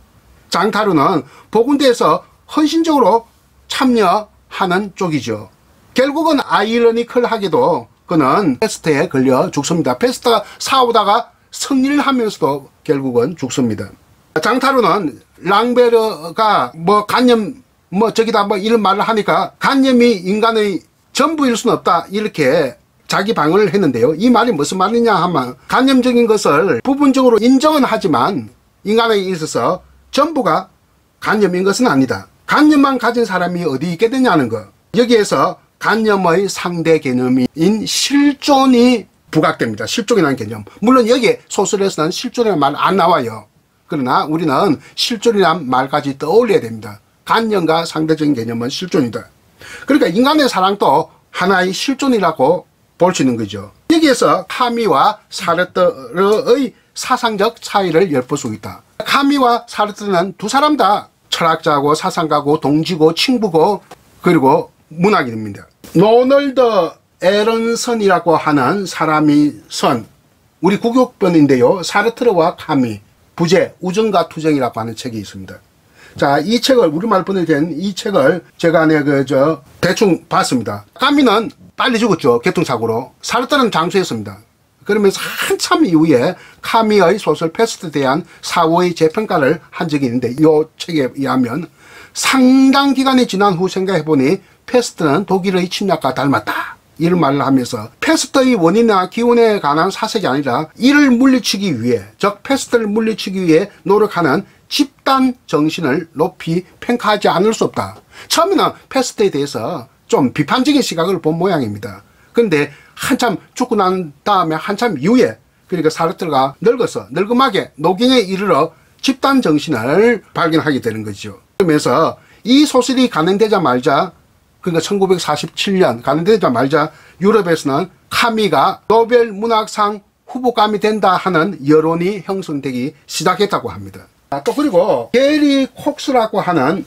장타루는 복운대에서 헌신적으로 참여하는 쪽이죠. 결국은 아이러니컬하게도 그는 패스트에 걸려 죽습니다. 패스트가 싸우다가 승리를 하면서도 결국은 죽습니다. 장타루는 랑베르가 뭐 관념 저기다 이런 말을 하니까 관념이 인간의 전부일 수는 없다 이렇게 자기 방어를 했는데요. 이 말이 무슨 말이냐 하면 관념적인 것을 부분적으로 인정은 하지만 인간에 있어서 전부가 관념인 것은 아니다. 관념만 가진 사람이 어디 있게 되냐는 거. 여기에서 관념의 상대 개념인 실존이 부각됩니다. 실존이라는 개념. 물론 여기에 소설에서는 실존이라는 말 안 나와요. 그러나 우리는 실존이라는 말까지 떠올려야 됩니다. 관념과 상대적인 개념은 실존이다. 그러니까 인간의 사랑도 하나의 실존이라고 볼 수 있는 거죠. 여기에서 카미와 사르트르의 사상적 차이를 엿볼 수 있다. 카미와 사르트르는 두 사람 다 철학자고 사상가고 동지고 친구고 그리고 문학인입니다. 로널드 에런슨이라고 하는 사람이 쓴 우리 국역본인데요. 사르트르와 카미, 부재, 우정과 투정이라고 하는 책이 있습니다. 자, 이 책을 우리말 번역된 이 책을 제가 대충 봤습니다. 카미는 빨리 죽었죠. 교통사고로. 사르트르는 장수했습니다. 그러면서 한참 이후에 카미의 소설 패스트에 대한 사후의 재평가를 한 적이 있는데 이 책에 의하면 상당 기간이 지난 후 생각해보니 패스트는 독일의 침략과 닮았다. 이런 말을 하면서 패스트의 원인이나 기원에 관한 사색이 아니라 이를 물리치기 위해, 즉 패스트를 물리치기 위해 노력하는 집단 정신을 높이 평가하지 않을 수 없다. 처음에는 패스트에 대해서 좀 비판적인 시각을 본 모양입니다. 그런데 한참 죽고 난 다음에 한참 이후에 그러니까 사르트르가 늙어서 늙음하게 노경에 이르러 집단 정신을 발견하게 되는 거죠. 그러면서 이 소설이 간행되자마자 그러니까 1947년 간행되자마자 유럽에서는 카미가 노벨 문학상 후보감이 된다 하는 여론이 형성되기 시작했다고 합니다. 또 그리고 게리 콕스라고 하는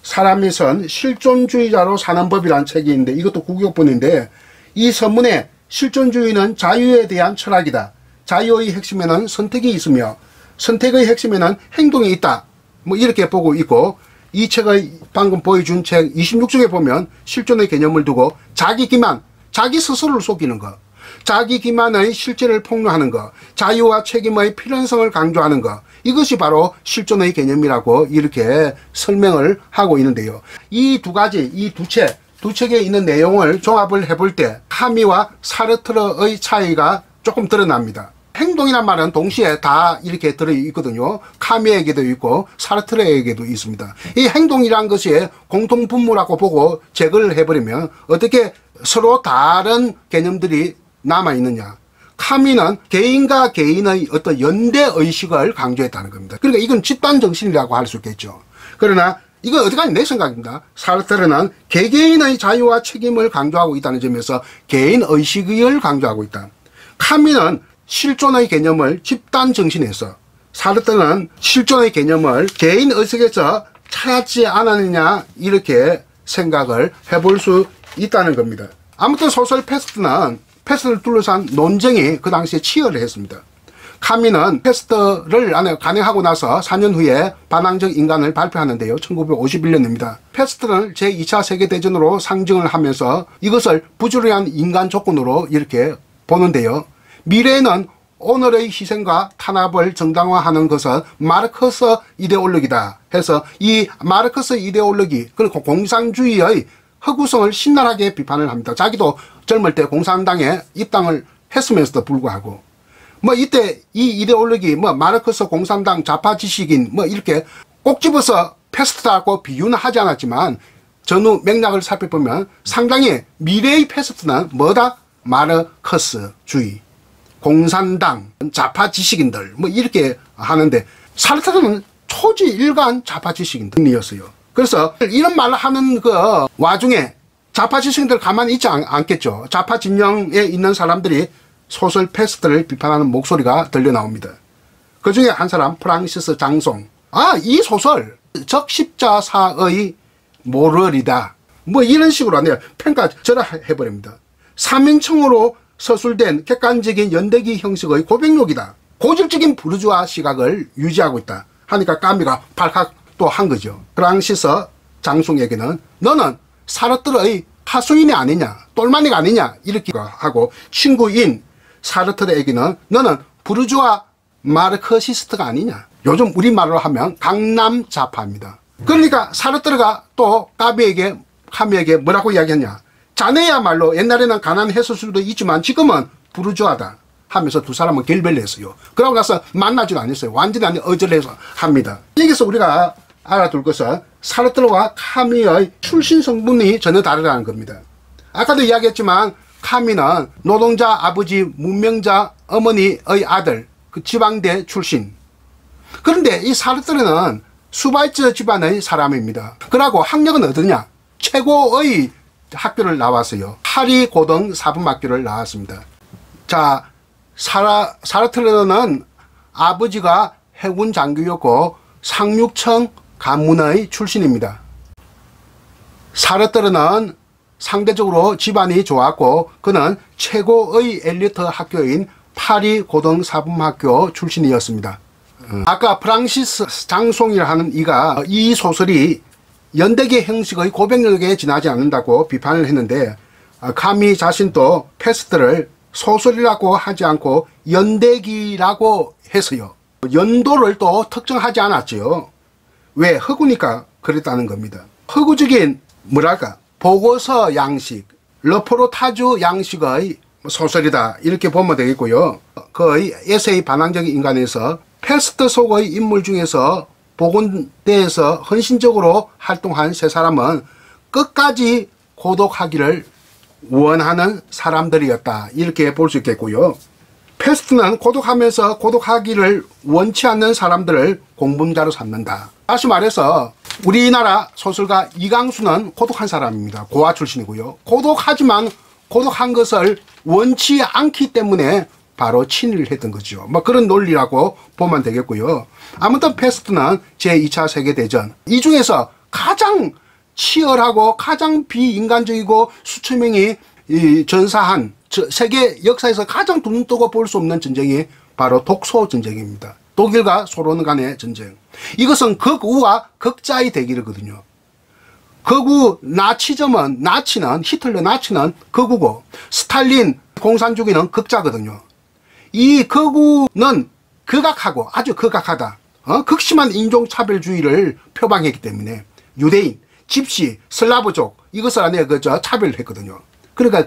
사람이 쓴 실존주의자로 사는 법이라는 책이 있는데 이것도 국역본인데 이 서문에 실존주의는 자유에 대한 철학이다. 자유의 핵심에는 선택이 있으며 선택의 핵심에는 행동이 있다. 뭐 이렇게 보고 있고 이 책의 방금 보여준 책 26쪽에 보면 실존의 개념을 두고 자기 기만, 자기 스스로를 속이는 것, 자기 기만의 실제를 폭로하는 것, 자유와 책임의 필연성을 강조하는 것, 이것이 바로 실존의 개념이라고 이렇게 설명을 하고 있는데요. 이 두 가지, 이 두 책에 있는 내용을 종합을 해볼 때 카미와 사르트르의 차이가 조금 드러납니다. 행동이란 말은 동시에 다 이렇게 들어있거든요. 카미에게도 있고 사르트르에게도 있습니다. 이 행동이란 것이 공통분모라고 보고 제거를 해버리면 어떻게 서로 다른 개념들이 남아있느냐. 카미는 개인과 개인의 어떤 연대의식을 강조했다는 겁니다. 그러니까 이건 집단정신이라고 할 수 있겠죠. 그러나 이건 어디까지 내 생각입니다. 사르트르는 개개인의 자유와 책임을 강조하고 있다는 점에서 개인의식을 강조하고 있다. 카미는 실존의 개념을 집단정신에서, 사르트르는 실존의 개념을 개인의식에서 찾지 않았느냐 이렇게 생각을 해볼 수 있다는 겁니다. 아무튼 소설 패스트를 둘러싼 논쟁이 그 당시에 치열했습니다. 카미는 패스트를 간행하고 나서 4년 후에 반항적 인간을 발표하는데요. 1951년입니다. 패스트를 제2차 세계대전으로 상징을 하면서 이것을 부조리한 인간 조건으로 이렇게 보는데요. 미래에는 오늘의 희생과 탄압을 정당화하는 것은 마르크스 이데올로기다 해서 이 마르크스 이데올로기, 그리고 공산주의의 허구성을 신랄하게 비판을 합니다. 자기도 젊을 때 공산당에 입당을 했으면서도 불구하고 이때 이 이데올로기 마르크스 공산당 좌파 지식인 이렇게 꼭 집어서 패스트라고 비유는 하지 않았지만 전후 맥락을 살펴보면 상당히 미래의 패스트는 뭐다? 마르크스주의, 공산당, 좌파 지식인들 이렇게 하는데 사르트르는 초지일관 좌파 지식인들이었어요. 그래서 이런 말을 하는 그 와중에 좌파 지식인들 가만히 있지 않겠죠. 좌파 진영에 있는 사람들이 소설 패스트를 비판하는 목소리가 들려 나옵니다. 그 중에 한 사람 프랑시스 장송, 이 소설 적십자사의 모럴이다 이런 식으로 하네요. 평가절하해버립니다. 3인칭으로 서술된 객관적인 연대기 형식의 고백록이다. 고질적인 부르주아 시각을 유지하고 있다 하니까 까미가 발칵 또 한 거죠. 프랑시스 장송에게는 너는 사르트르의 하수인이 아니냐, 똘마니가 아니냐 이렇게 하고, 친구인 사르트르에게는 너는 부르주아 마르크시스트가 아니냐, 요즘 우리말로 하면 강남 좌파입니다. 그러니까 사르트르가 또 카미에게 뭐라고 이야기했냐, 자네야말로 옛날에는 가난했을 수도 있지만 지금은 부르주아다 하면서 두 사람은 결별을 했어요. 그러고 나서 만나지도 않았어요. 완전히 어절해서 합니다. 여기서 우리가 알아둘 것은 사르트르와 카미의 출신 성분이 전혀 다르다는 겁니다. 아까도 이야기했지만 카미는 노동자 아버지, 문명자 어머니의 아들, 그 지방대 출신. 그런데 이 사르트르는 수바이츠 집안의 사람입니다. 그러고 학력은 어떠냐? 최고의 학교를 나왔어요. 파리 고등 사범학교를 나왔습니다. 자, 사르트르는 아버지가 해군 장교였고 상륙청 가문의 출신입니다. 사르트르는 상대적으로 집안이 좋았고 그는 최고의 엘리트 학교인 파리 고등 사범학교 출신이었습니다. 아까 프랑시스 장송이라 하는 이가 이 소설이 연대기 형식의 고백력에 지나지 않는다고 비판을 했는데, 카미 자신도 패스트를 소설이라고 하지 않고 연대기라고 해서요. 연도를 또 특정하지 않았죠. 왜? 허구니까 그랬다는 겁니다. 허구적인 보고서 양식, 르포르타주 양식의 소설이다 이렇게 보면 되겠고요. 그 에세이 반항적인 인간에서 패스트 속의 인물 중에서 보건대에서 헌신적으로 활동한 세 사람은 끝까지 고독하기를 원하는 사람들이었다 이렇게 볼 수 있겠고요. 패스트는 고독하면서 고독하기를 원치 않는 사람들을 공범자로 삼는다. 다시 말해서 우리나라 소설가 이강수는 고독한 사람입니다. 고아 출신이고요. 고독하지만 고독한 것을 원치 않기 때문에 바로 친일을 했던 거죠. 그런 논리라고 보면 되겠고요. 아무튼 패스트는 제2차 세계대전, 이 중에서 가장 치열하고 가장 비인간적이고 수천 명이 전사한 세계 역사에서 가장 눈 뜨고 볼 수 없는 전쟁이 바로 독소 전쟁입니다. 독일과 소련 간의 전쟁. 이것은 극우와 극자의 대결이거든요. 극우 나치는 히틀러 나치는 극우고 스탈린 공산주의는 극자거든요. 이 극우는 극악하고 아주 극악하다. 극심한 인종차별주의를 표방했기 때문에 유대인, 집시, 슬라브족 이것을 안에 차별을 했거든요. 그러니까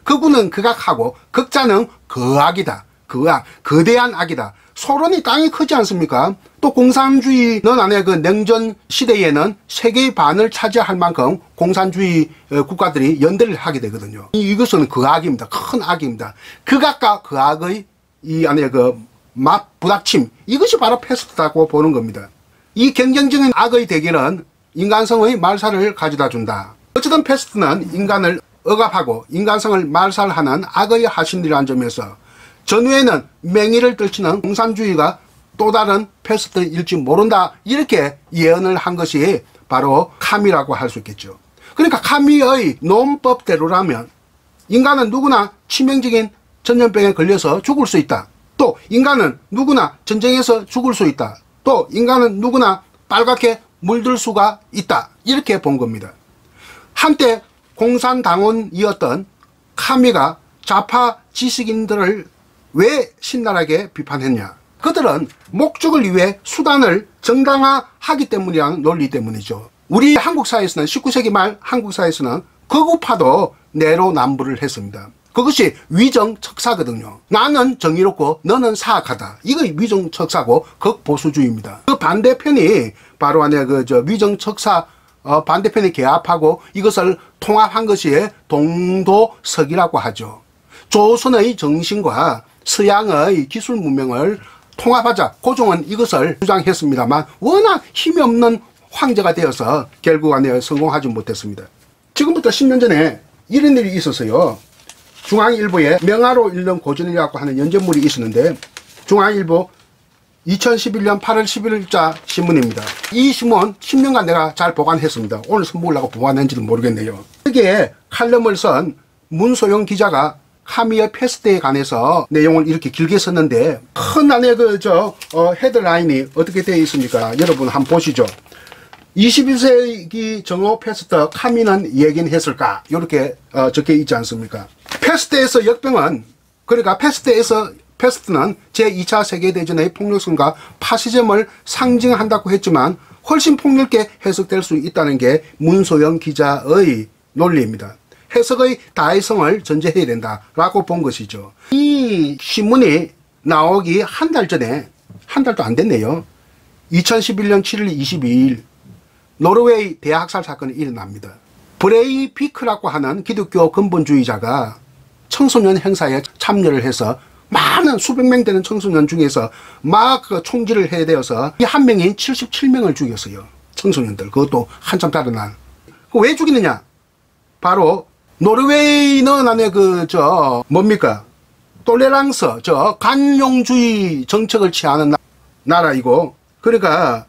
극우는 극악하고 극자는 거악이다. 거악, 거대한 악이다. 소련이 땅이 크지 않습니까? 또 공산주의는 안에 냉전 시대에는 세계의 반을 차지할 만큼 공산주의 국가들이 연대를 하게 되거든요. 이것은 거악입니다. 큰 악입니다. 극악과 거악의 이 안에 부닥침, 이것이 바로 패스트라고 보는 겁니다. 이 경쟁적인 악의 대결은 인간성의 말살을 가져다 준다. 어쨌든 패스트는 인간을 억압하고 인간성을 말살하는 악의 하신이라는 점에서 전후에는 맹위를 떨치는 공산주의가 또 다른 패스트일지 모른다, 이렇게 예언을 한 것이 바로 카미라고 할 수 있겠죠. 그러니까 카미의 논법대로라면 인간은 누구나 치명적인 전염병에 걸려서 죽을 수 있다. 또 인간은 누구나 전쟁에서 죽을 수 있다. 또 인간은 누구나 빨갛게 물들 수가 있다, 이렇게 본 겁니다. 한때 공산당원이었던 카미가 좌파 지식인들을 왜 신랄하게 비판했냐? 그들은 목적을 위해 수단을 정당화하기 때문이라는 논리 때문이죠. 우리 한국 사회에서는 19세기 말 한국 사회에서는 극우파도 내로남불을 했습니다. 그것이 위정척사거든요. 나는 정의롭고 너는 사악하다. 이거 위정척사고 극보수주의입니다. 그 반대편이 바로 안에 위정척사 반대편이 개합하고 이것을 통합한 것이 동도석이라고 하죠. 조선의 정신과 서양의 기술 문명을 통합하자, 고종은 이것을 주장했습니다만 워낙 힘이 없는 황제가 되어서 결국 안에 성공하지 못했습니다. 지금부터 10년 전에 이런 일이 있었어요. 중앙일보에 명화로 읽는 고전이라고 하는 연재물이 있었는데, 중앙일보 2011년 8월 11일자 신문입니다. 이 신문 10년간 내가 잘 보관했습니다. 오늘 선보려고 보관했는지도 모르겠네요. 여기에 칼럼을 쓴 문소영 기자가 카미의 패스트에 관해서 내용을 이렇게 길게 썼는데, 큰 안에 헤드라인이 어떻게 되어 있습니까? 여러분 한번 보시죠. 21세기 정오 패스트 카미는 얘기는 했을까? 이렇게 적혀 있지 않습니까? 패스트에서 역병은, 그러니까 패스트는 제2차 세계대전의 폭력성과 파시즘을 상징한다고 했지만 훨씬 폭넓게 해석될 수 있다는 게 문소영 기자의 논리입니다. 해석의 다양성을 전제해야 된다라고 본 것이죠. 이 신문이 나오기 한 달 전에, 한 달도 안 됐네요. 2011년 7월 22일 노르웨이 대학살 사건이 일어납니다. 브레이비크라고 하는 기독교 근본주의자가 청소년 행사에 참여를 해서 많은 수백 명 되는 청소년 중에서 막 총질을 해야 되어서 이 한 명이 77명을 죽였어요. 청소년들. 그것도 한참 다른 날. 왜 죽이느냐? 바로 노르웨이는 안에 뭡니까? 톨레랑스, 관용주의 정책을 취하는 나라이고, 그러니까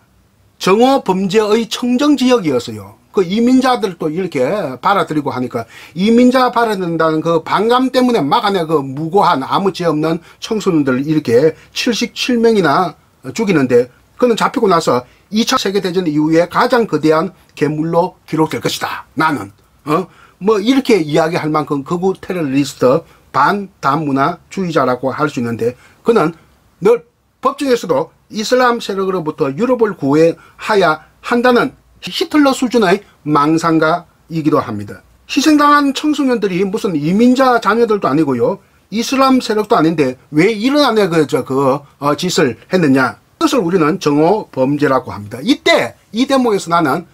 정오 범죄의 청정지역이었어요. 그 이민자들도 이렇게 받아들이고 하니까 이민자 받아들인다는 그 반감 때문에 막 안에 무고한 아무 죄 없는 청소년들 이렇게 77명이나 죽이는데, 그는 잡히고 나서 2차 세계대전 이후에 가장 거대한 괴물로 기록될 것이다. 나는. 이렇게 이야기할 만큼 극우 테러리스트 반다문화주의자라고 할 수 있는데, 그는 늘 법정에서도 이슬람 세력으로부터 유럽을 구해야 한다는 히틀러 수준의 망상가이기도 합니다. 희생당한 청소년들이 무슨 이민자 자녀들도 아니고요, 이슬람 세력도 아닌데 왜 이런 안에 짓을 했느냐? 그것을 우리는 정오 범죄라고 합니다. 이때 이 대목에서 나는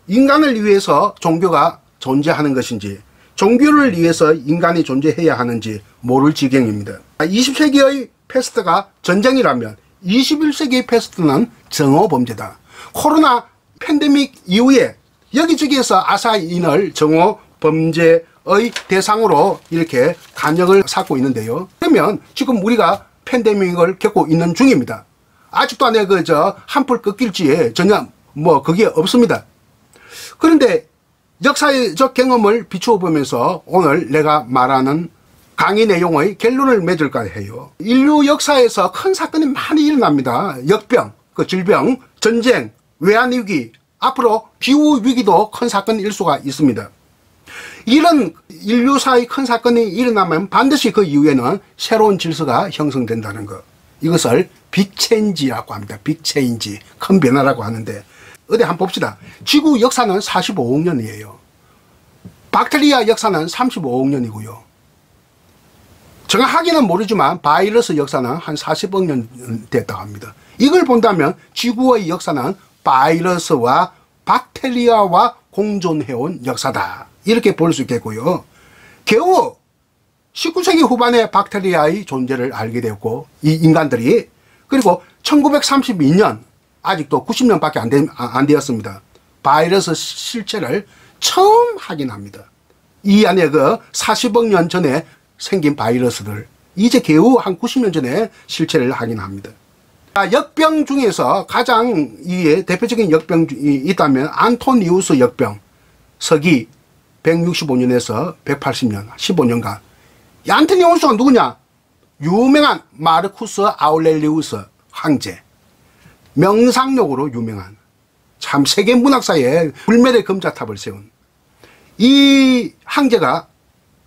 인간을 위해서 종교가 존재하는 것인지, 종교를 위해서 인간이 존재해야 하는지 모를 지경입니다. 20세기의 패스트가 전쟁이라면 21세기의 패스트는 정오범죄다. 코로나 팬데믹 이후에 여기저기에서 아사인을 정오범죄의 대상으로 이렇게 간역을 쌓고 있는데요. 그러면 지금 우리가 팬데믹을 겪고 있는 중입니다. 아직도 안에 한풀 꺾일지 전혀 그게 없습니다. 그런데 역사적 경험을 비추어 보면서 오늘 내가 말하는 강의 내용의 결론을 맺을까 해요. 인류 역사에서 큰 사건이 많이 일어납니다. 역병, 질병, 전쟁, 외환위기, 앞으로 기후위기도 큰 사건일 수가 있습니다. 이런 인류사의 큰 사건이 일어나면 반드시 그 이후에는 새로운 질서가 형성된다는 것. 이것을 빅체인지라고 합니다. 빅체인지, 큰 변화라고 하는데, 어디 한번 봅시다. 지구 역사는 45억 년이에요. 박테리아 역사는 35억 년이고요. 정확하게는 모르지만 바이러스 역사는 한 40억 년 됐다고 합니다. 이걸 본다면 지구의 역사는 바이러스와 박테리아와 공존해온 역사다. 이렇게 볼 수 있겠고요. 겨우 19세기 후반에 박테리아의 존재를 알게 되었고, 이 인간들이, 그리고 1932년, 아직도 90년밖에 안 되었습니다. 바이러스 실체를 처음 확인합니다. 이 안에 40억 년 전에 생긴 바이러스들, 이제 겨우 한 90년 전에 실체를 확인합니다. 역병 중에서 가장 대표적인 역병이 있다면 안토니우스 역병, 서기 165년에서 180년, 15년간. 이 안토니우스가 누구냐? 유명한 마르쿠스 아울렐리우스 황제. 명상록으로 유명한, 참 세계 문학사에 불멸의 금자탑을 세운 이 황제가,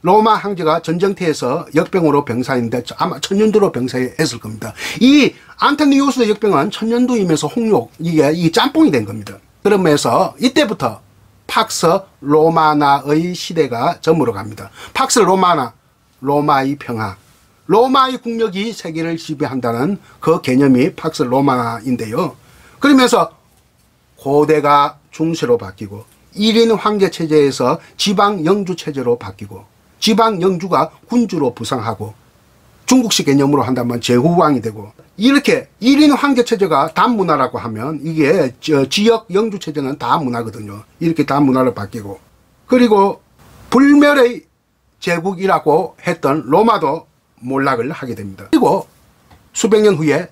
로마 황제가 전쟁터에서 역병으로 병사했는데 아마 천년두로 병사했을 겁니다. 이 안토니우스 역병은 천년두이면서 홍록, 이게 짬뽕이 된 겁니다. 그러면서 이때부터 팍스 로마나의 시대가 저물어 갑니다. 팍스 로마나, 로마의 평화, 로마의 국력이 세계를 지배한다는 그 개념이 팍스 로마나인데요. 그러면서 고대가 중세로 바뀌고 1인 황제 체제에서 지방 영주 체제로 바뀌고 지방 영주가 군주로 부상하고 중국식 개념으로 한다면 제후왕이 되고, 이렇게 1인 황제 체제가 단문화라고 하면 이게 지역 영주 체제는 다문화거든요. 이렇게 다문화로 바뀌고, 그리고 불멸의 제국이라고 했던 로마도 몰락을 하게 됩니다. 그리고 수백 년 후에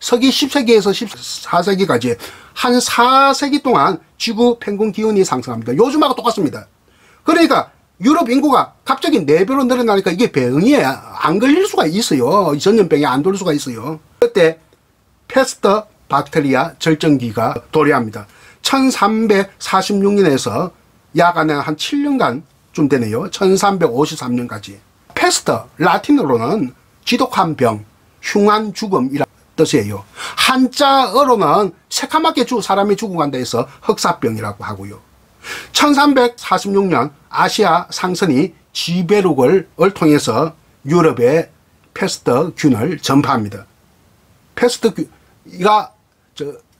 서기 10세기에서 14세기까지 한 4세기 동안 지구 평균 기온이 상승합니다. 요즘하고 똑같습니다. 그러니까 유럽 인구가 갑자기 4배로 늘어나니까 이게 병에 안 걸릴 수가 있어요. 전염병에 안 돌릴 수가 있어요. 그때 패스트 박테리아 절정기가 도래합니다. 1346년에서 약 한 7년간쯤 되네요. 1353년까지. 패스트, 라틴어로는 지독한 병, 흉한 죽음이라는 뜻이에요. 한자어로는 새카맣게 사람이 죽어간다 해서 흑사병이라고 하고요. 1346년 아시아 상선이 지베룩을 통해서 유럽에 패스트균을 전파합니다. 패스트가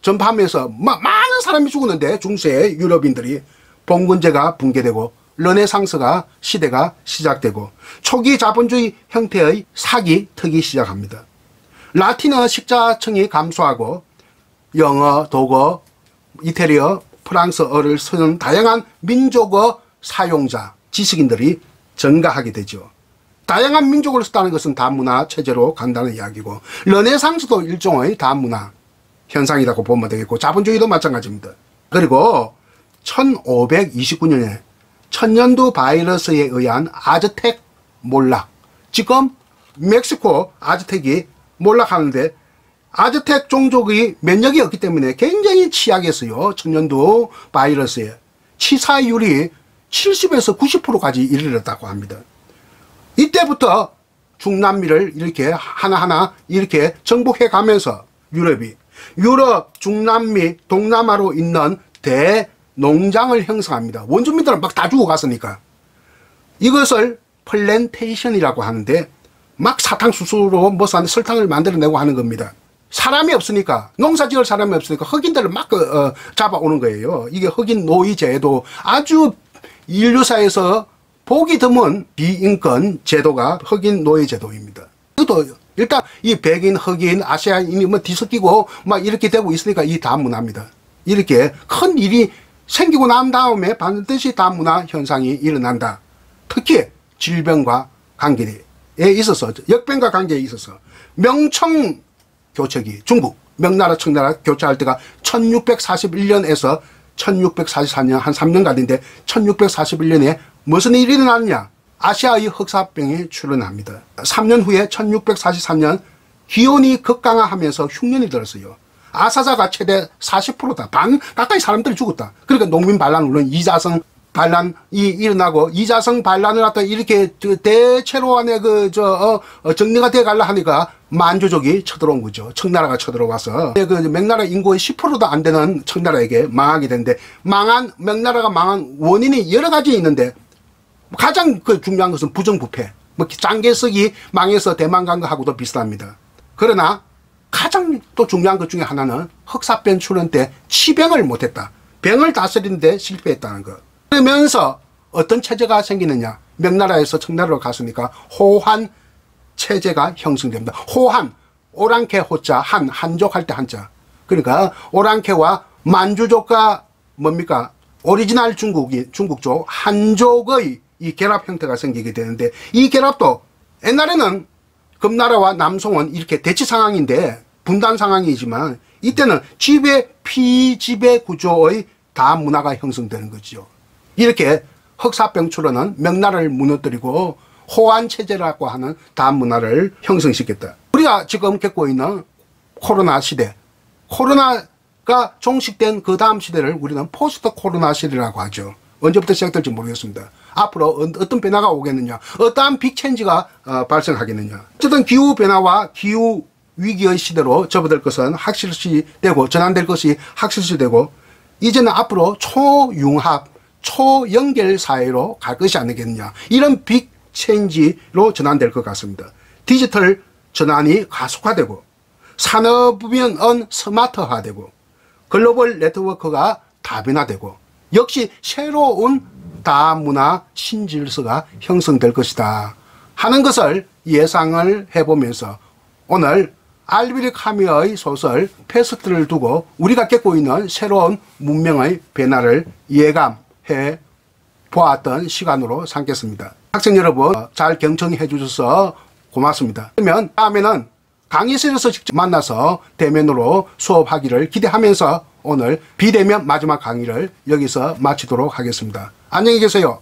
전파하면서 많은 사람이 죽었는데 중세 유럽인들이 봉건제가 붕괴되고 르네상스가 시대가 시작되고 초기 자본주의 형태의 사기 트기 시작합니다. 라틴어 식자층이 감소하고 영어, 독어, 이태리어, 프랑스어를 쓰는 다양한 민족어 사용자, 지식인들이 증가하게 되죠. 다양한 민족을 쓰다는 것은 다문화 체제로 간다는 이야기고, 르네상스도 일종의 다문화 현상이라고 보면 되겠고, 자본주의도 마찬가지입니다. 그리고 1529년에 천년두 바이러스에 의한 아즈텍 몰락, 지금 멕시코 아즈텍이 몰락하는데 아즈텍 종족의 면역이 없기 때문에 굉장히 취약했어요. 천년두 바이러스에 치사율이 70에서 90%까지 이르렀다고 합니다. 이때부터 중남미를 이렇게 하나하나 이렇게 정복해 가면서 유럽, 중남미, 동남아로 있는 대농장을 형성합니다. 원주민들은 막 다 죽어갔으니까. 이것을 플랜테이션이라고 하는데 막 사탕수수로 설탕을 만들어내고 하는 겁니다. 사람이 없으니까, 농사 지을 사람이 없으니까 흑인들을 막 잡아오는 거예요. 이게 흑인 노예 제도, 아주 인류사에서 보기 드문 비인권 제도가 흑인 노예 제도입니다. 이것도 일단 이 백인, 흑인, 아시아인이 뒤섞이고 막 이렇게 되고 있으니까 이 다문화입니다. 이렇게 큰 일이 생기고 난 다음에 반드시 다문화 현상이 일어난다. 특히 질병과 관계에 있어서, 역병과 관계에 있어서 명청 교체기, 중국 명나라 청나라 교체할 때가 1641년에서 1644년 한 3년간인데 1641년에 무슨 일이 일어났느냐? 아시아의 흑사병이 출현합니다. 3년 후에 1643년 기온이 극강화하면서 흉년이 들었어요. 아사자가 최대 40%다. 반 가까이 사람들이 죽었다. 그러니까 농민 반란, 물론 이자성 반란이 일어나고, 이자성 반란을 갖다 이렇게 대체로 안에 정리가 돼 가려 하니까 만주족이 쳐들어온 거죠. 청나라가 쳐들어와서 그 명나라 인구의 10%도 안 되는 청나라에게 망하게 되는데, 명나라가 망한 원인이 여러 가지 있는데 가장 중요한 것은 부정부패. 장개석이 망해서 대만 간 거하고도 비슷합니다. 그러나 가장 또 중요한 것 중에 하나는 흑사병 출현 때 치병을 못했다. 병을 다스리는데 실패했다는 것. 그러면서 어떤 체제가 생기느냐. 명나라에서 청나라로 갔으니까 호한 체제가 형성됩니다. 호한, 오랑캐 호자, 한족 할 때 한자. 그러니까 오랑캐와 만주족과 뭡니까? 오리지널 중국족, 한족의 이 결합 형태가 생기게 되는데, 이 결합도 옛날에는 금나라와 남송은 이렇게 대치 상황인데, 분단 상황이지만 이때는 지배 피지배 구조의 다문화가 형성되는 거죠. 이렇게 흑사병 출현은 명나라를 무너뜨리고 호환 체제라고 하는 다문화를 형성시켰다. 우리가 지금 겪고 있는 코로나 시대, 코로나가 종식된 그 다음 시대를 우리는 포스트 코로나 시대라고 하죠. 언제부터 시작될지 모르겠습니다. 앞으로 어떤 변화가 오겠느냐, 어떠한 빅체인지가 발생하겠느냐. 어쨌든 기후변화와 기후위기의 시대로 접어들 것은 확실시 되고, 전환될 것이 확실시 되고, 이제는 앞으로 초융합, 초연결 사회로 갈 것이 아니겠느냐. 이런 빅체인지로 전환될 것 같습니다. 디지털 전환이 가속화되고, 산업은 스마트화되고, 글로벌 네트워크가 다변화되고, 역시 새로운 다문화 신질서가 형성될 것이다 하는 것을 예상을 해보면서 오늘 알비르 카미의 소설 패스트를 두고 우리가 겪고 있는 새로운 문명의 변화를 예감해 보았던 시간으로 삼겠습니다. 학생 여러분, 잘 경청해 주셔서 고맙습니다. 그러면 다음에는 강의실에서 직접 만나서 대면으로 수업하기를 기대하면서 오늘 비대면 마지막 강의를 여기서 마치도록 하겠습니다. 안녕히 계세요.